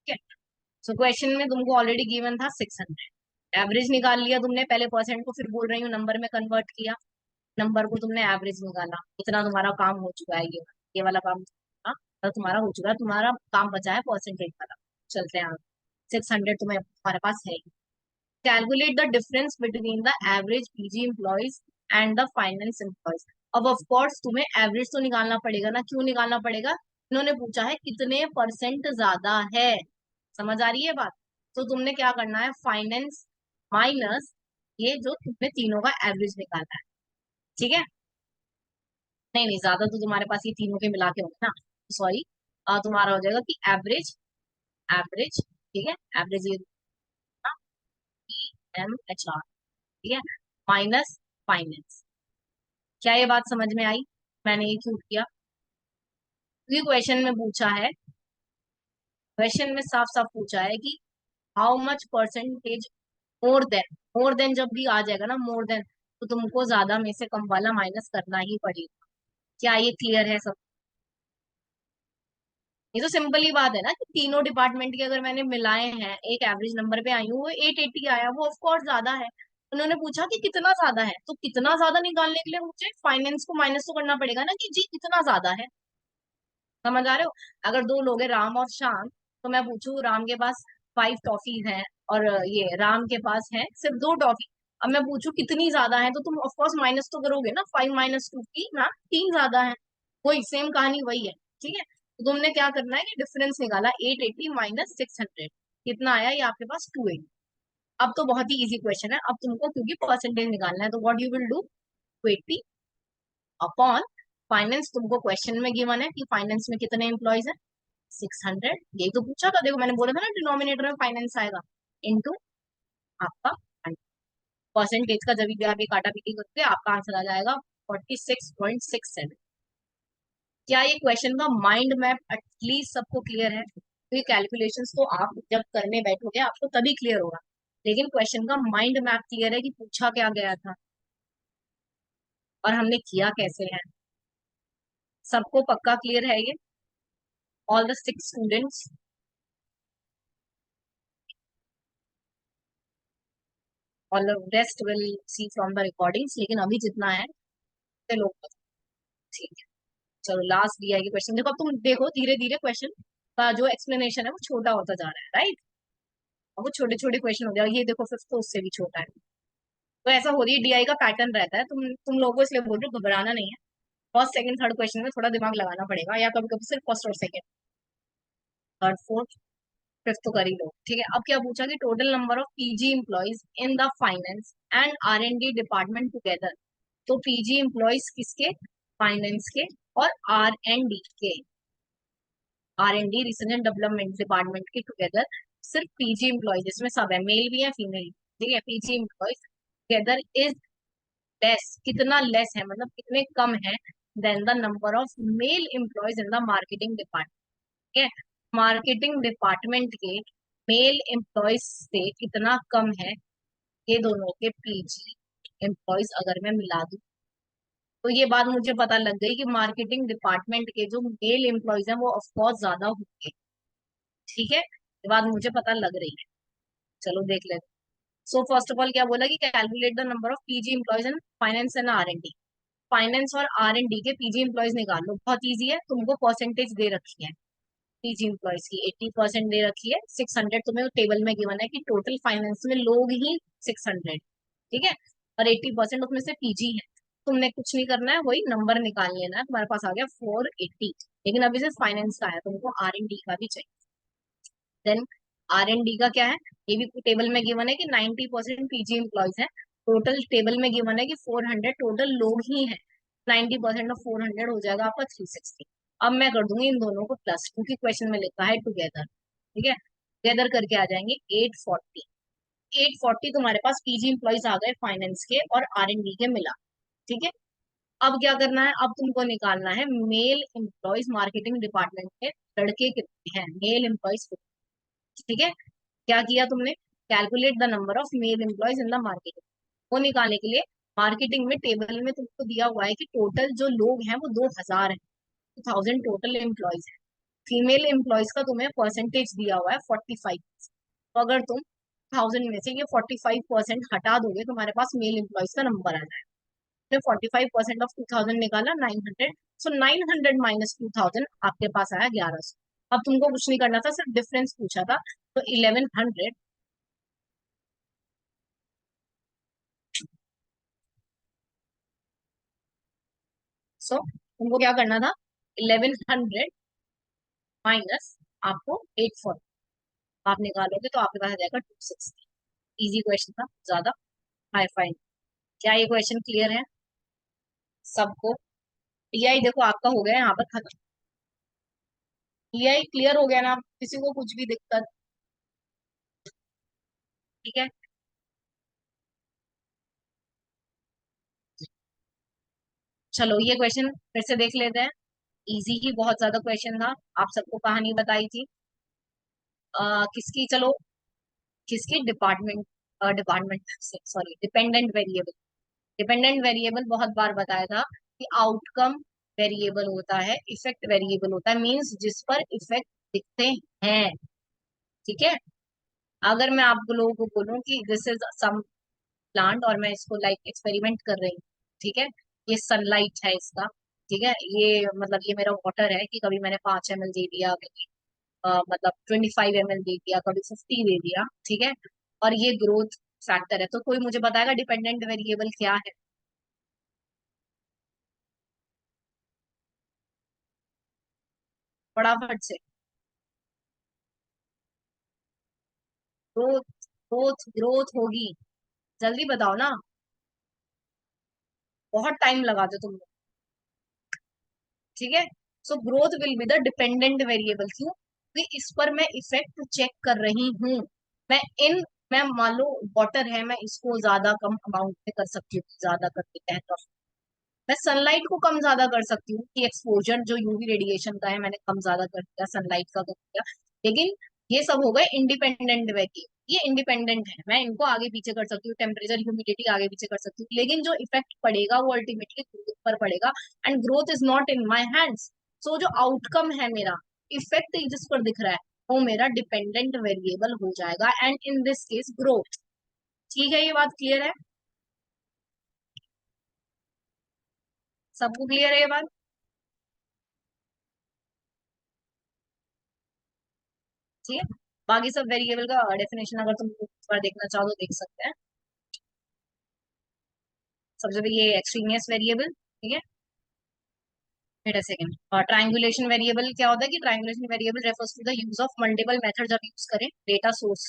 ठीक है, सो क्वेश्चन में तुमको ऑलरेडी गिवन था 600, एवरेज निकाल लिया तुमने पहले परसेंट को, फिर बोल रही हूँ नंबर में कन्वर्ट किया। नंबर को तुमने एवरेज निकाला, इतना तुम्हारा काम हो चुका है, ये वाला काम तो तुम्हारा हो चुका है, तुम्हारा काम बचा है परसेंटेज वाला। चलते हैं आगे। 600 तुम्हारे पास है। Calculate the difference between the average PG employees and the finance employees. अब ऑफ कोर्स तुम्हें एवरेज तो निकालना पड़ेगा ना, क्यों निकालना पड़ेगा? इन्होंने पूछा है कितने परसेंट ज्यादा है। समझ आ रही है बात? तो तुमने क्या करना है, फाइनेंस माइनस ये जो तुमने तीनों का एवरेज निकालना है। ठीक है, नहीं नहीं, ज्यादा तो तुम्हारे पास ये तीनों के मिला के होंगे ना, सॉरी। तुम्हारा हो जाएगा कि एवरेज, एवरेज, ठीक है, एवरेज ये EMHR, ठीक है, माइनस फाइनेंस। क्या ये बात समझ में आई? मैंने ये क्यों किया? क्योंकि क्वेश्चन में पूछा है, क्वेश्चन में साफ साफ पूछा है कि how much percentage more than, more than जब भी आ जाएगा ना, मोर देन, तो तुमको ज्यादा में से कम वाला माइनस करना ही पड़ेगा। क्या ये क्लियर है सब? ये तो सिंपल ही बात है ना कि तीनों डिपार्टमेंट के अगर मैंने मिलाए हैं, एक एवरेज नंबर पे आई हूँ, वो 880 आया, वो ऑफ कोर्स ज्यादा है। उन्होंने पूछा कि कितना ज्यादा है, तो कितना ज्यादा निकालने के लिए मुझे फाइनेंस को माइनस तो करना पड़ेगा ना, कि जी कितना ज्यादा है। समझ आ रहे हो? अगर दो लोग हैं, राम और श्याम, तो मैं पूछू राम के पास 5 टॉफीज हैं और ये राम के पास है सिर्फ 2 टॉफी। अब मैं पूछू कितनी ज्यादा है, तो तुम ऑफ कोर्स माइनस तो करोगे ना, 5 - 2 की ना, 3 ज्यादा है। वही सेम कहानी वही है। ठीक है, तो तुमने क्या करना है कि डिफरेंस निकाला, 880 माइनस 600, कितना आया ये आपके पास? 280। अब तो बहुत ही इजी क्वेश्चन है, अब तुमको क्योंकि परसेंटेज निकालना है, तो what you will do, 280 upon finance. तुमको क्वेश्चन में गिवन है कि फाइनेंस में कितने एम्प्लॉयज है, 600, यही तो पूछा था, देखो मैंने बोला था ना डिनोमिनेटर में फाइनेंस आएगा, इनटू आपका 100। परसेंटेज का जब भी आप ये काटा पीटी करके आपका आंसर आ जाएगा 46.67। क्या ये क्वेश्चन का माइंड मैप एटलीस्ट सबको क्लियर है? तो ये कैलकुलेशंस तो आप जब करने बैठोगे आपको तभी क्लियर होगा, लेकिन क्वेश्चन का माइंड मैप क्लियर है कि पूछा क्या गया था और हमने किया कैसे है? सबको पक्का क्लियर है ये? All the 6 students? All the rest will see from the recordings, लेकिन अभी जितना है उतने लोग बता-। ठीक है, चलो लास्ट दिया है क्वेश्चन। देखो अब तुम देखो धीरे धीरे क्वेश्चन का जो एक्सप्लेनेशन है वो छोटा होता जा रहा है, राइट? अब वो छोटे छोटे क्वेश्चन हो गया, ये देखो फिफ्थ तो उससे भी छोटा है। तो ऐसा हो रही है, डीआई का पैटर्न रहता है, तुम लोगों को इसलिए बोल रही हो, घबराना नहीं है। फर्स्ट सेकंड थर्ड क्वेश्चन में थोड़ा दिमाग लगाना पड़ेगा, या कभी कभी सिर्फ फर्स्ट और सेकंड, थर्ड फोर्थ फिफ्थ तो कर ही लो। ठीक है, अब क्या पूछा कि total number of PG employees in the finance and R&D department together. तो पीजी एम्प्लॉयज किसके? फाइनेंस के और R&D के, R&D research and development department के टुगेदर। सिर्फ पीजी एम्प्लॉयज, इसमें सब है, मेल भी है फीमेल। ठीक है, PG employees together is less, कितना लेस है मतलब कितने कम है, than the number of male employees in the marketing department. ठीक है, मार्केटिंग डिपार्टमेंट के मेल एम्प्लॉयज से कितना कम है ये दोनों के पीजी एम्प्लॉयज अगर मैं मिला दूं। तो ये बात मुझे पता लग गई कि मार्केटिंग डिपार्टमेंट के जो मेल एम्प्लॉयज हैं वो ऑफकोर्स ज्यादा होंगे। ठीक है, ये बात मुझे पता लग रही है। चलो देख लेते। सो फर्स्ट ऑफ ऑल क्या बोला कि calculate the number of PG employees in finance and R&D। Finance और R&D के पीजी एम्प्लॉयज निकाल लो, बहुत इजी है, तुमको परसेंटेज दे रखी है पीजी एम्प्लॉयज की, 80% दे रखी है। 600 तुम्हें टेबल में गिवन है कि टोटल फाइनेंस में लोग ही 600, ठीक है, और 80% उसमें से पीजी है। तुमने कुछ नहीं करना है, वही नंबर निकाल लेना है, तुम्हारे पास आ गया 480। लेकिन अभी सिर्फ फाइनेंस का है, तुमको R&D का भी चाहिए। देन R&D का क्या है, ये भी टेबल में गिवन है कि 90% पीजी एम्प्लॉयज है। टोटल टेबल में गिवन है कि 400 टोटल लोग ही है। 90% ऑफ 400 हो जाएगा आपका 360। अब मैं कर दूंगी इन दोनों को प्लस, क्योंकि क्वेश्चन में लिखा है टुगेदर। ठीक है, टुगेदर करके आ जाएंगे 840। 840 तुम्हारे पास पीजी एम्प्लॉयज आ गए फाइनेंस के और R&D के मिला। ठीक है, अब क्या करना है, अब तुमको निकालना है मेल एम्प्लॉयज मार्केटिंग डिपार्टमेंट के लड़के कितने हैं, मेल एम्प्लॉयज। ठीक है, क्या किया तुमने, calculate the number of male employees in the marketing. वो निकालने के लिए मार्केटिंग में टेबल में तुमको दिया हुआ है कि टोटल जो लोग हैं वो 2000 है, 2000 टोटल एम्प्लॉयज है। फीमेल एम्प्लॉयज का तुम्हें परसेंटेज दिया हुआ है 45। तो अगर तुम 1000 में से ये 45% हटा दोगे, तुम्हारे पास मेल एम्प्लॉयज का नंबर आ जाएगा। आपने 45% ऑफ 2000 निकाला 900, सो 900 माइनस 2000 आपके पास आया 1100। अब तुमको कुछ नहीं करना था, सिर्फ डिफरेंस पूछा था, तो 1100, सो तुमको क्या करना था, 1100 माइनस आपको 840 आप निकालोगे तो आपके पास आ जाएगा 260। इजी क्वेश्चन था, ज्यादा हाई फाइन। क्या ये क्वेश्चन क्लियर है सबको? टीआई देखो आपका हो गया यहाँ पर खत्म। टीआई क्लियर हो गया ना, किसी को कुछ भी दिक्कत? ठीक है, चलो ये क्वेश्चन फिर से देख लेते हैं। इजी ही बहुत ज्यादा क्वेश्चन था, आप सबको कहानी बताई थी। किसकी, चलो किसकी, department, department sorry, dependent variable. Dependent variable बहुत बार बताया था कि आउटकम वेरिएबल होता है, इफेक्ट वेरिएबल होता है, मींस जिस पर इफेक्ट दिखते हैं। ठीक है, अगर मैं आप लोगों को बोलूं कि दिस इज सम प्लांट और मैं इसको लाइक एक्सपेरिमेंट कर रही हूँ, ठीक है, ये सनलाइट है इसका, ठीक है, ये मतलब ये मेरा वाटर है कि कभी मैंने 5 ml दे दिया, कभी मतलब 25 ml दे दिया, कभी 50 दे दिया, ठीक है, और ये ग्रोथ फैक्टर है, तो कोई मुझे बताएगा डिपेंडेंट वेरिएबल क्या है? फटाफट से। ग्रोथ, ग्रोथ ग्रोथ होगी, जल्दी बताओ ना, बहुत टाइम लगा दो तुम लोग। ठीक है, so growth will be the dependent variable. क्यों? क्योंकि इस पर मैं इफेक्ट चेक कर रही हूँ। मैं इन मैं मान लो वाटर है, मैं इसको ज्यादा कम अमाउंट में कर सकती हूँ, ज्यादा कर देते हैं तो मैं सनलाइट को कम ज्यादा कर सकती हूँ कि एक्सपोजर जो यूवी रेडिएशन का है मैंने कम ज्यादा कर दिया, सनलाइट का कर दिया। लेकिन ये सब हो गए इंडिपेंडेंट वेरिएबल, ये इंडिपेंडेंट है, मैं इनको आगे पीछे कर सकती हूँ, टेम्परेचर ह्यूमिडिटी आगे पीछे कर सकती हूँ, लेकिन जो इफेक्ट पड़ेगा वो अल्टीमेटली ग्रोथ पर पड़ेगा। And growth is not in my hands. So जो आउटकम है मेरा, इफेक्ट जिस पर दिख रहा है, वो मेरा डिपेंडेंट वेरिएबल हो जाएगा, and in this case growth. ठीक है, ये बात क्लियर है? सबको क्लियर है ये बात? ठीक है, बाकी सब वेरिएबल का डेफिनेशन अगर तुम एक बार देखना चाहो तो देख सकते हैं। सबसे पहले ये एक्सट्रीनियस वेरिएबल, ठीक है, wait a second. Triangulation variable क्या होता है कि triangulation variable refers to the use of multiple method जब यूज करें डेटा सोर्स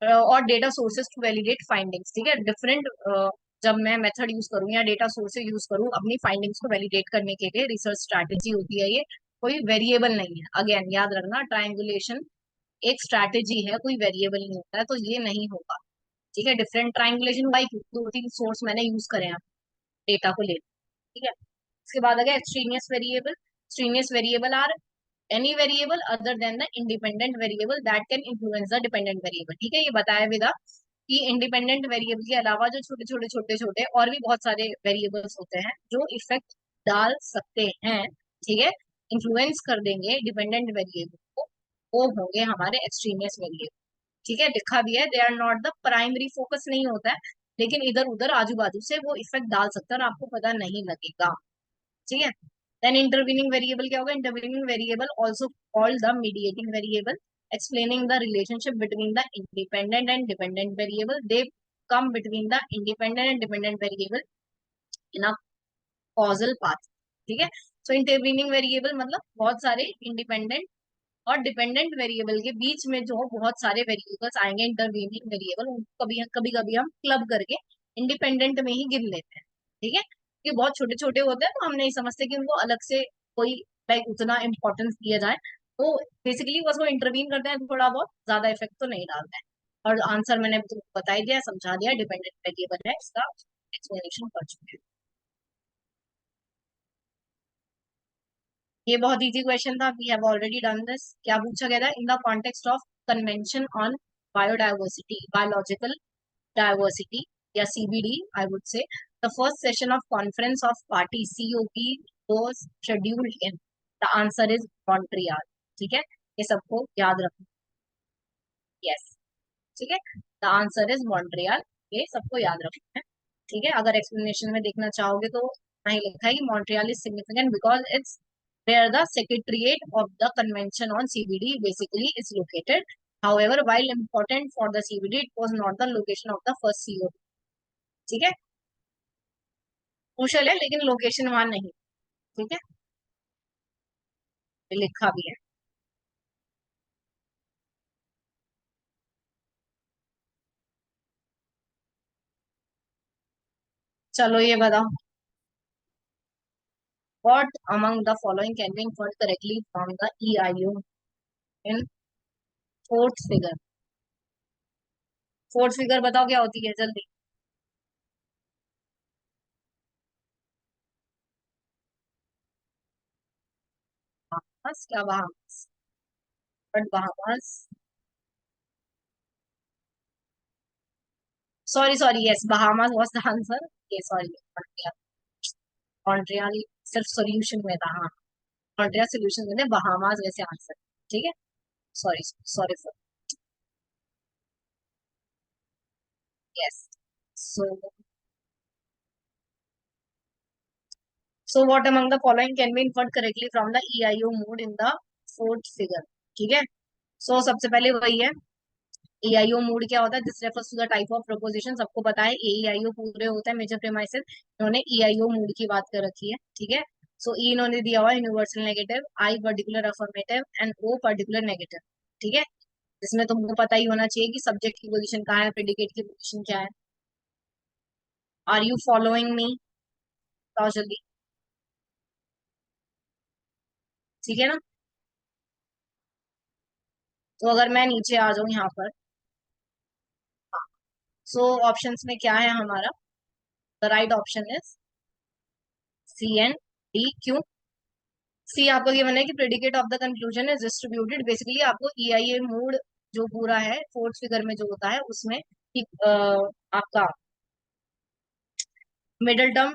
और data sources to validate findings. ठीक है, डिफरेंट जब मैं मेथड यूज करूँ या डेटा सोर्सेज यूज करूँ अपनी फाइंडिंग्स को वैलिडेट करने के लिए, रिसर्च स्ट्रैटेजी होती है ये, कोई वेरिएबल नहीं है। अगेन याद रखना, ट्रायंगुलेशन एक स्ट्रैटेजी है, कोई वेरिएबल नहीं होता है, तो ये नहीं होगा। ठीक है, डिफरेंट ट्रायंगुलेशन हुआ, दो तीन सोर्स मैंने यूज करे हैं डेटा को ले। ठीक है, उसके बाद आ गया extraneous variable. Extraneous variable are any variable other than the independent variable that can influence the dependent variable. ठीक है, ये बताया भी था कि इंडिपेंडेंट वेरिएबल के अलावा जो छोटे छोटे छोटे छोटे और भी बहुत सारे वेरिएबल्स होते हैं जो इफेक्ट डाल सकते हैं, ठीक है, इन्फ्लुएंस कर देंगे डिपेंडेंट वेरिएबल को, वो होंगे हमारे एक्सट्रीनियस वेरिएबल। ठीक है, लिखा भी है, they are not the primary focus नहीं होता है, लेकिन इधर उधर आजू बाजू से वो इफेक्ट डाल सकता है और आपको पता नहीं लगेगा। ठीक है, देन इंटरवीनिंग वेरिएबल क्या होगा? Intervening variable also called the mediating variable, explaining the relationship between the independent and dependent variable. They come between the independent and dependent variable in a causal path. ठीक है, सो intervening variable मतलब बहुत सारे independent और dependent variable के बीच में जो बहुत सारे वेरिएबल्स आएंगे इंटरवीनिंग वेरिएबल, उनको कभी कभी कभी हम क्लब करके इंडिपेंडेंट में ही गिन लेते हैं। ठीक है, ये बहुत छोटे छोटे होते हैं तो हम नहीं समझते कि उनको अलग से कोई लाइक उतना इम्पोर्टेंस दिया जाए, तो बेसिकली बस वो इंटरवीन करते हैं, थोड़ा बहुत ज्यादा इफेक्ट तो नहीं डालते हैं। और आंसर मैंने तुमको बता ही दिया, समझा दिया, डिपेंडेंट वेरिएबल है, इसका एक्सप्लेनेशन कर चुके हैं। ये बहुत इजी क्वेश्चन था, we have already done this. क्या पूछा गया था? In the context of convention on biodiversity, biological diversity या CBD I would say, the first session of conference of party COP was scheduled in, the answer is Montreal. ठीक है, ये सबको याद रखना। यस, ठीक है, द आंसर इज मॉन्ट्रियल, ये सबको याद रखना है। ठीक है, अगर एक्सप्लेनेशन में देखना चाहोगे तो वहीं लिखा है कि Montreal is significant because it's where the secretariat of the convention on CBD basically is located. However, while important for the CBD, it was not the location of the first CO. ठीक है, crucial है लेकिन location वहां नहीं. ठीक है, ये लिखा भी है. चलो ये बताओ. What among the following can be inferred correctly from the EIU in fourth figure? Fourth figure बताओ क्या होती है जल्दी. बहामास, क्या Bahamas? But Bahamas. Sorry sorry, yes Bahamas was the answer. ये सॉरी, मॉन्ट्रियल सिर्फ सॉल्यूशन में था. हाँ, मॉन्ट्रियल सॉल्यूशन में थे, बहामास वैसे आंसर. ठीक है, sorry sorry for. Yes. So so what among the following can be inferred correctly from the EIO mode in the fourth figure. ठीक है, सो सबसे पहले वही है. EIO मोड क्या होता है? This refers to the type of proposition. सबको पता है AEIO पूरे होता है मेजर प्रीमाइसेस. इन्होंने EIO मोड की बात कर रखी है. ठीक है, सो ई इन्होंने दिया हुआ universal negative, I particular affirmative and O particular negative. ठीक है, जिसमें तुमको पता ही होना चाहिए कि सब्जेक्ट की पोजीशन कहाँ है, प्रेडिकेट की पोजीशन क्या है. Are you following me? बताओ जल्दी. ठीक है ना. तो अगर मैं नीचे आ जाऊं यहाँ पर, सो ऑप्शंस में क्या है हमारा? The right option is CND. सी आपको ये है कि predicate of the conclusion is distributed. Basically आपको EIA मोड जो पूरा है फोर्थ फिगर में जो होता है उसमें आपका middle term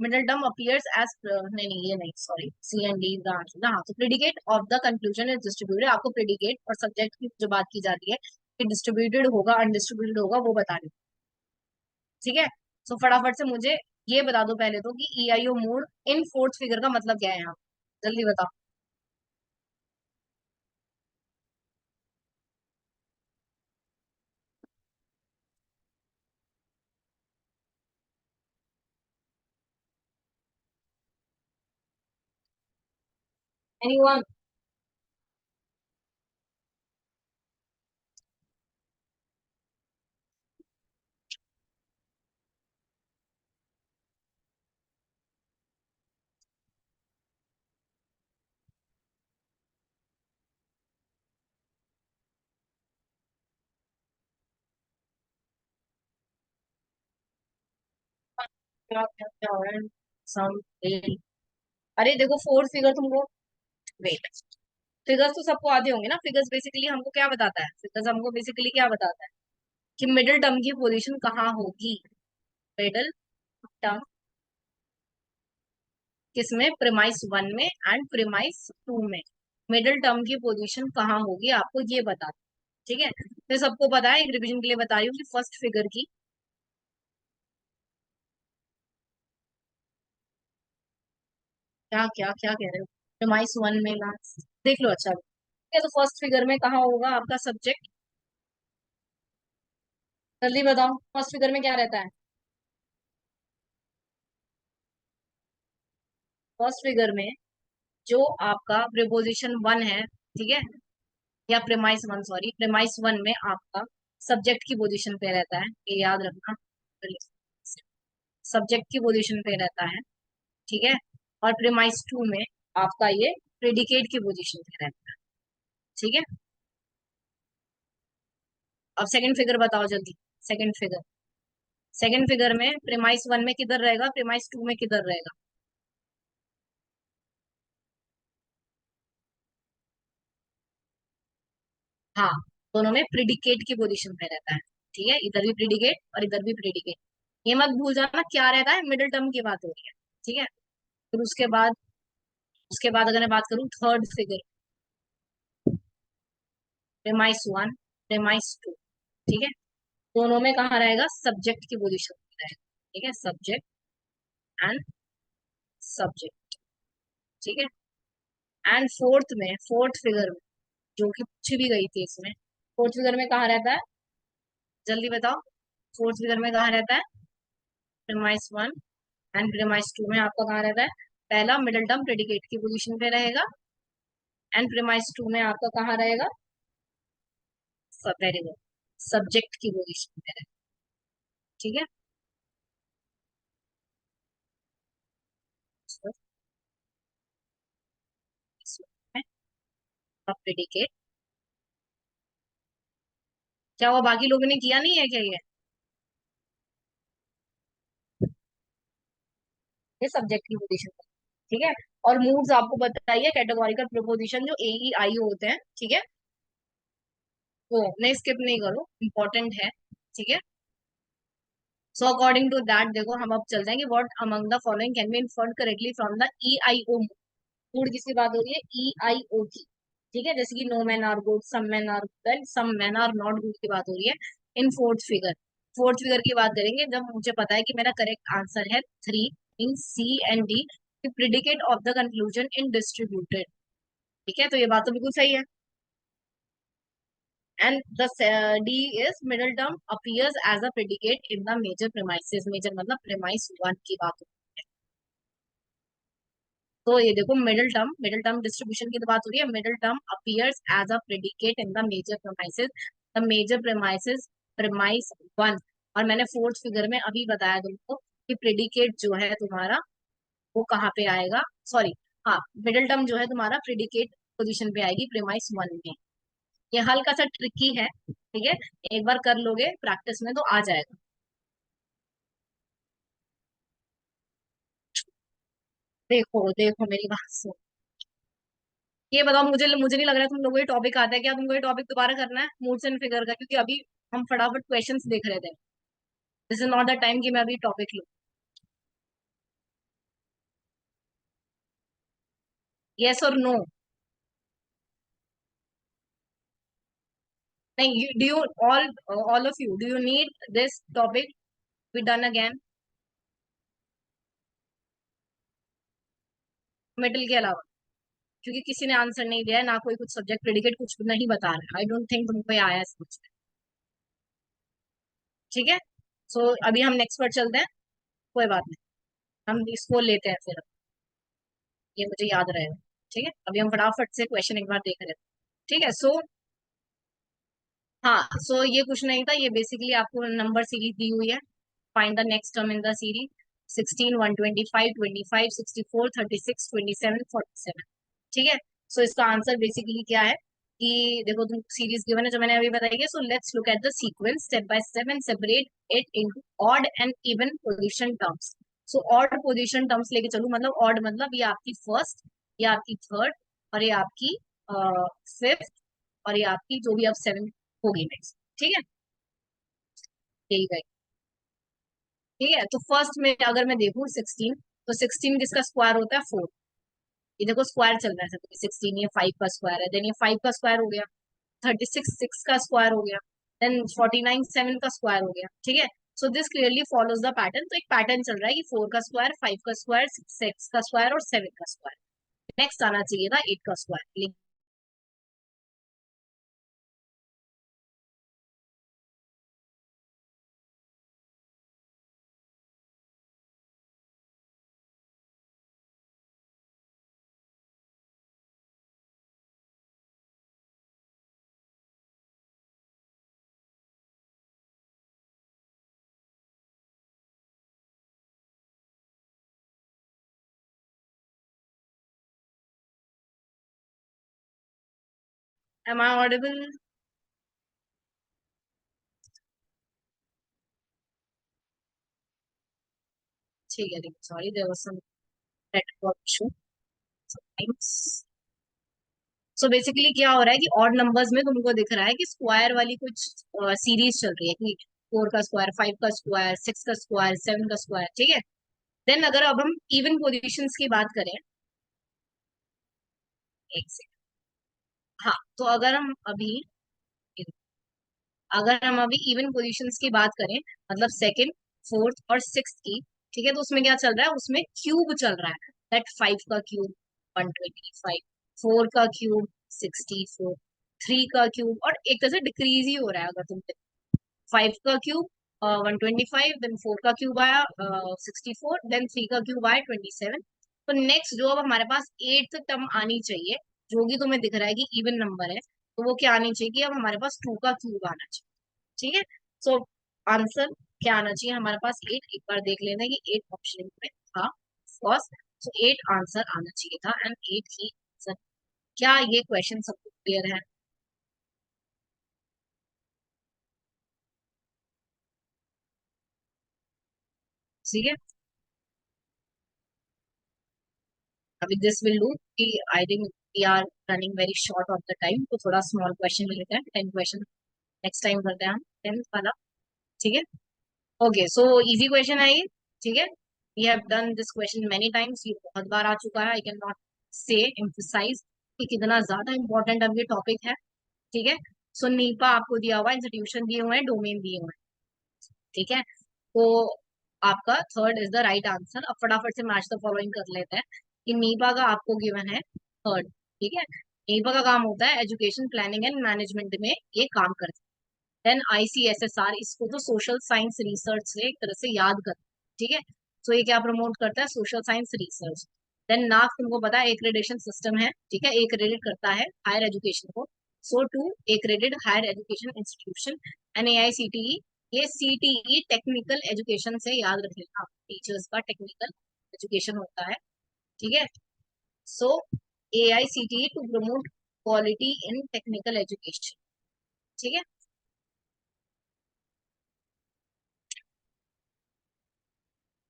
middle term appears as नहीं नहीं ये नहीं, sorry, CND is the answer. हाँ, तो predicate of the conclusion is distributed. आपको प्रेडिकेट और सब्जेक्ट की जो बात की जाती है कि डिस्ट्रीब्यूटेड होगा अनडिस्ट्रीब्यूटेड होगा वो बता रही. ठीक है, सो फटाफट से मुझे ये बता दो पहले तो कि EIO mode in fourth figure का मतलब क्या है यहाँ. जल्दी बताओ. एनीवन? क्या क्या क्या हो रहा है? सम. अरे देखो फोर्थ फिगर तुमको, वेट, फिगर्स तो सबको आते होंगे ना. फिगर्स बेसिकली हमको क्या बताता है? फिगर्स हमको बेसिकली क्या बताता है कि मिडिल टर्म की पोजीशन कहाँ होगी. मिडिल टर्म किसमें? प्रीमाइस वन में एंड प्रीमाइस टू में. मिडिल टर्म की पोजीशन कहाँ होगी आपको ये बता. ठीक है, तो सबको पता है, एक रिवीजन के लिए बता रही हूँ कि फर्स्ट फिगर की क्या क्या क्या कह रहे हो. प्रीमाइस वन में लास्ट देख लो. अच्छा, ठीक है, तो फर्स्ट फिगर में कहाँ होगा आपका सब्जेक्ट? जल्दी बताओ, फर्स्ट फिगर में क्या रहता है? फर्स्ट फिगर में जो आपका प्रीपोजिशन वन है, ठीक है, या premise one, sorry premise one में आपका सब्जेक्ट की पोजीशन पे रहता है, ये याद रखना. सब्जेक्ट की पोजीशन पे रहता है. ठीक है, और प्रेमाइस टू में आपका ये प्रेडिकेट की पोजीशन पे रहता है. ठीक है, अब सेकंड फिगर बताओ जल्दी. Second figure. सेकंड फिगर में प्रेमाइस वन में किधर रहेगा, प्रेमाइस टू में किधर रहेगा? हाँ, दोनों में प्रिडिकेट की पोजीशन पे रहता है. ठीक है, इधर भी प्रिडिकेट और इधर भी प्रिडिकेट. ये मत भूल जाना क्या रहता है, मिडिल टर्म की बात हो रही है. ठीक है, फिर उसके बाद अगर मैं बात करूं third figure, premise one, premise two. ठीक है, दोनों में कहाँ रहेगा? सब्जेक्ट की पोजीशन. ठीक है, सब्जेक्ट एंड सब्जेक्ट। ठीक है, एंड फोर्थ फिगर में जो कि पूछी भी गई थी इसमें, फोर्थ फिगर में कहाँ रहता है, जल्दी बताओ, फोर्थ फिगर में कहाँ रहता है, premise one and premise two में आपका कहाँ रहता है, पहला मिडिल टर्म प्रेडिकेट की पोजीशन पे रहेगा, एंड प्रीमाइस टू में आपका कहाँ रहेगा, वेरी गुड, सब्जेक्ट की पोजीशन पे रहेगा। ठीक है, प्रेडिकेट, क्या वो बाकी लोगों ने किया नहीं है क्या ये सब्जेक्ट की पोजीशन पे। ठीक है, और मूड्स आपको बताइए, कैटेगोरिकल प्रोपोजिशन जो ए ई आई होते हैं, ठीक है, वो नहीं, स्किप नहीं करो, इंपॉर्टेंट है। ठीक है, सो अकॉर्डिंग टू दैट देखो हम अब चल जाएंगे, what among the following can be inferred correctly from the E I O. Mood किसकी बात हो रही है, ई आई ओ की। ठीक है, जैसे कि no man are good, some man are good, some man are not good की बात हो रही है। इन फोर्थ फिगर की बात करेंगे जब मुझे पता है कि मेरा करेक्ट आंसर है three, in C and D, predicate of the conclusion in distributed. ठीक है, तो ये बात तो बिल्कुल सही है। And the D is middle term appears as a predicate in the major premises, major मतलब प्रेमाइस वन की बात होती है। तो ये देखो, मिडिल टर्म डिस्ट्रीब्यूशन की तो बात हो रही है, middle term appears as a predicate in the major premises, the major premises premise one. और मैंने फोर्थ फिगर में अभी बताया तुमको कि प्रेडिकेट जो है तुम्हारा वो कहाँ पे आएगा, सॉरी, हाँ, मिडिल टर्म जो है तुम्हारा प्रेडिकेट पोजीशन पे आएगी प्रेमाइस वन में। ये हल्का सा ट्रिकी है, ठीक है, एक बार कर लोगे प्रैक्टिस में तो आ जाएगा। देखो देखो मेरी बात सुन, ये बताओ, मुझे मुझे नहीं लग रहा है तुम लोगों को ये टॉपिक आता है क्या, तुमको ये टॉपिक दोबारा करना है मूड्स एंड फिगर का, क्योंकि अभी हम फटाफट क्वेश्चंस देख रहे थे। This is not the time कि मैं अभी टॉपिक लूँ। यस और नो। नहीं, do you all of you do you need this topic be done again, middle के अलावा, क्योंकि किसी ने आंसर नहीं दिया है, ना कोई कुछ सब्जेक्ट प्रेडिकेट कुछ नहीं बता रहा है, आई डोंट थिंक तुमको ये आया है समझ में। ठीक है, सो अभी हम नेक्स्ट पर चलते हैं, कोई बात नहीं, हम इसको लेते हैं फिर, ये मुझे याद रहेगा। ठीक है, अभी हम फटाफट से क्वेश्चन एक बार देख रहे हैं। ठीक है, सो हाँ, सो ये कुछ नहीं था, ये बेसिकली आपको नंबर सीरीज दी हुई है, find the next term in the series, 16, 125, 25, 64, 36, 27, 47। ठीक है, सो इसका आंसर बेसिकली क्या है कि देखो, तुम सीरीज गिवन है जो मैंने अभी बताई है, so let's look at the sequence step by step and separate it into odd and even position terms. So odd position terms लेके चलूं, मतलब ऑड मतलब ये आपकी फर्स्ट, ये आपकी थर्ड, और ये आपकी फिफ्थ, और ये आपकी जो भी अब सेवन होगी नेक्स्ट। ठीक है, यही गई। ठीक है, तो फर्स्ट में अगर मैं देखूं 16, तो 16 किसका स्क्वायर होता है, फोर। ये देखो स्क्वायर चल रहा है, सब 16 ये 5 का स्क्वायर है, देन ये 5 का स्क्वायर हो गया, 36 6 का स्क्वायर हो गया, देन 49 7 का स्क्वायर हो गया। ठीक है, so this clearly follows the pattern, तो एक पैटर्न चल रहा है कि 4 का स्क्वायर, 5 का स्क्वायर, 6 का स्क्वायर और 7 का स्क्वायर। नेक्स्ट आना चाहिए था 8 का स्क्वायर। एम आई ऑडिबल? ठीक है, sorry, there was some network issue sometimes. So basically क्या हो रहा है कि ऑड नंबर्स में तुमको दिख रहा है कि स्क्वायर वाली कुछ सीरीज चल रही है कि 4 का स्क्वायर, 5 का स्क्वायर, 6 का स्क्वायर, 7 का स्क्वायर। ठीक है, देन अगर अब हम इवन पोजीशंस की बात करें, एक से, हाँ, तो अगर हम अभी इवन पोजीशंस की बात करें, मतलब सेकंड, फोर्थ और सिक्स की, ठीक है, तो उसमें क्या चल रहा है, उसमें क्यूब चल रहा है, दैट 5 का क्यूब 125, 4 का क्यूब 64, 3 का क्यूब, और एक तरह से डिक्रीज ही हो रहा है, अगर तुम 5 का क्यूब 125, देन 4 का क्यूब आया 64, देन 3 का क्यूब आया 27। तो नेक्स्ट जो अब हमारे पास एट्थ टर्म आनी चाहिए, जो कि तुम्हें दिख रहा है कि इवन नंबर है, तो वो क्या आनी चाहिए कि अब हमारे पास 2 का क्यूब आना चाहिए, ठीक है। सो आंसर क्या आना चाहिए हमारे पास, 8। एक बार देख लेना कि 8 ऑप्शन में था फर्स्ट, सो 8 आंसर आना चाहिए था, एंड 8 ही आंसर। क्या ये क्वेश्चन सबको क्लियर है? ठीक है, अभी दिस विल डू कि I think we are running very short of the time, तो थोड़ा स्मॉल क्वेश्चन लेते हैं, 10 क्वेश्चन नेक्स्ट टाइम करते हैं हम, 10 वाला, ठीक है। ओके, सो इजी क्वेश्चन है ये, ठीक है। We have done this question many times, ये बहुत बार आ चुका है, I can not say emphasise कि कितना ज्यादा इंपॉर्टेंट अब ये टॉपिक है, ठीक है। सो नीपा आपको दिया हुआ है, इंस्टीट्यूशन दिए हुए हैं, डोमेन दिए हुए हैं, ठीक है। तो आपका third is the right answer. अब फटाफट से मैच द फॉलोइंग कर लेते हैं कि नीपा का आपको गिवन है थर्ड, ठीक है। नीपा का काम होता है एजुकेशन प्लानिंग एंड मैनेजमेंट में ये काम करता है। देन आईसीएसएसआर, इसको तो सोशल साइंस रिसर्च से एक तरह से याद कर, ठीक है। तो ये क्या प्रमोट करता है, सोशल साइंस रिसर्च। देन नाक तुमको पता है एक्रेडिटेशन सिस्टम है, ठीक है, एक्रेडिट करता है हायर एजुकेशन को। So to accredit higher education institution, and AICTE, ये सीटीई टेक्निकल एजुकेशन से याद रख लेना, टीचर्स का टेक्निकल एजुकेशन होता है, ठीक है। So AICTE to promote quality in technical education, ठीक है।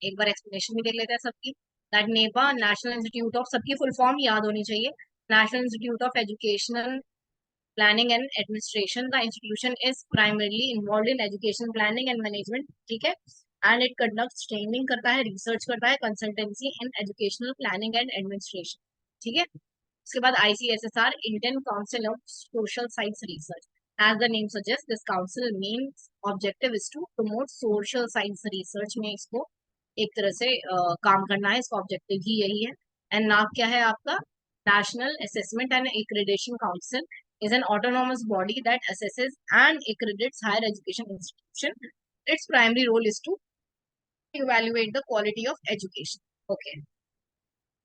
एक बार एक्सप्लेनेशन भी देख लेते हैं सबकी, that NEPA national institute of, सबकी फुल फॉर्म याद होनी चाहिए, national institute of educational planning and administration का institution is primarily involve in education planning and management, ठीक है। एंड इट कंडक्ट ट्रेनिंग करता है, रिसर्च करता है, consultancy in educational planning and administration, ठीक है। उसके बाद ICSSR, Indian council of social science research, as the name suggest this council main objective is to promote social science research में इसको एक तरह से काम करना है, इसका ऑब्जेक्टिव ही यही है। एंड नाम क्या है आपका, national assessment and accreditation council is an autonomous body that assesses and accredits higher education institution. Its primary role is to evaluate the quality of education. Okay.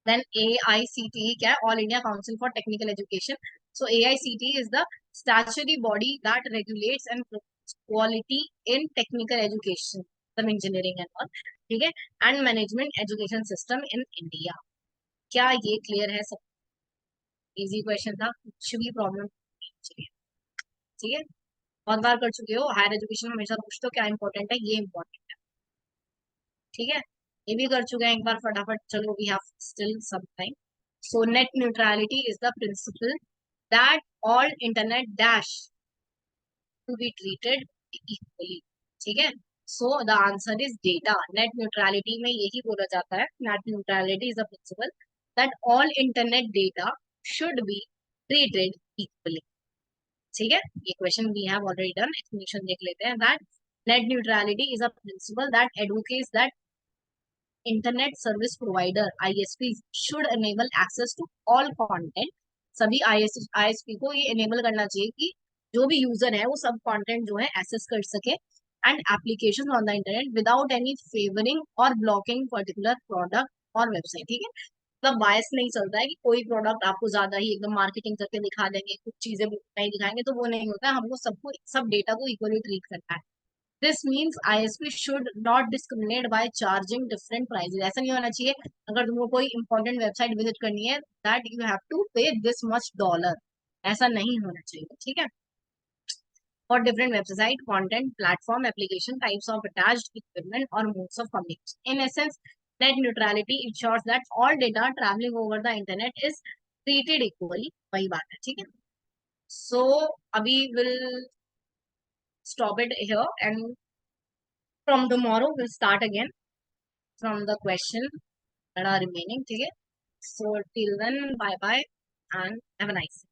Then AICTE क्या है, All India Council for Technical Education. So AICTE is the statutory body that regulates and promotes quality in technical education, some engineering and all, ठीक है, and management education system in India. क्या ये clear है सब? Easy question था, कुछ भी problem नहीं, ठीक है। बहुत बार कर चुके हो, हायर एजुकेशन में हमेशा पूछते हो क्या इंपॉर्टेंट है, ये इंपॉर्टेंट है, ठीक है। ये भी कर चुके हैं एक बार, फटाफट चलो, we have still some time. So net neutrality is the principle that all internet dash to be treated equally, ठीक है। So the answer is data. Net neutrality में यही बोला जाता है, net neutrality is the principle that all internet data should be treated equally, ठीक है। ये question we have already done, explanation देख लेते हैं, that net neutrality is a principle that advocates that internet service provider ISP should enable access to all content. सभी ISP को ये enable करना चाहिए कि जो भी यूजर है वो सब कंटेंट जो है एक्सेस कर सके, and application on the internet without any favouring और ब्लॉकिंग पर्टिकुलर प्रोडक्ट और वेबसाइट, ठीक है। मतलब बायस नहीं चलता है कि कोई प्रोडक्ट आपको ज्यादा ही एकदम मार्केटिंग करके दिखा देंगे, कुछ चीजें नहीं दिखाएंगे, तो वो नहीं होता है, हमको सबको सब डेटा को इक्वली ट्रीट करना है। This means ISP should not discriminate by charging different prices. ऐसा नहीं होना चाहिए, अगर तुमको कोई इंपॉर्टेंट वेबसाइट विजिट करनी है, that you have to pay this much dollar, ऐसा नहीं होना चाहिए, ठीक है। For different website content platform application types of attached equipment और modes of communication, in essence net neutrality ensures that all data travelling over the internet is treated equally, वही बात है, ठीक है। सो अभी will stop it here, and from tomorrow we'll start again from the question that are remaining, ठीक है। So till then, bye bye and have a nice day.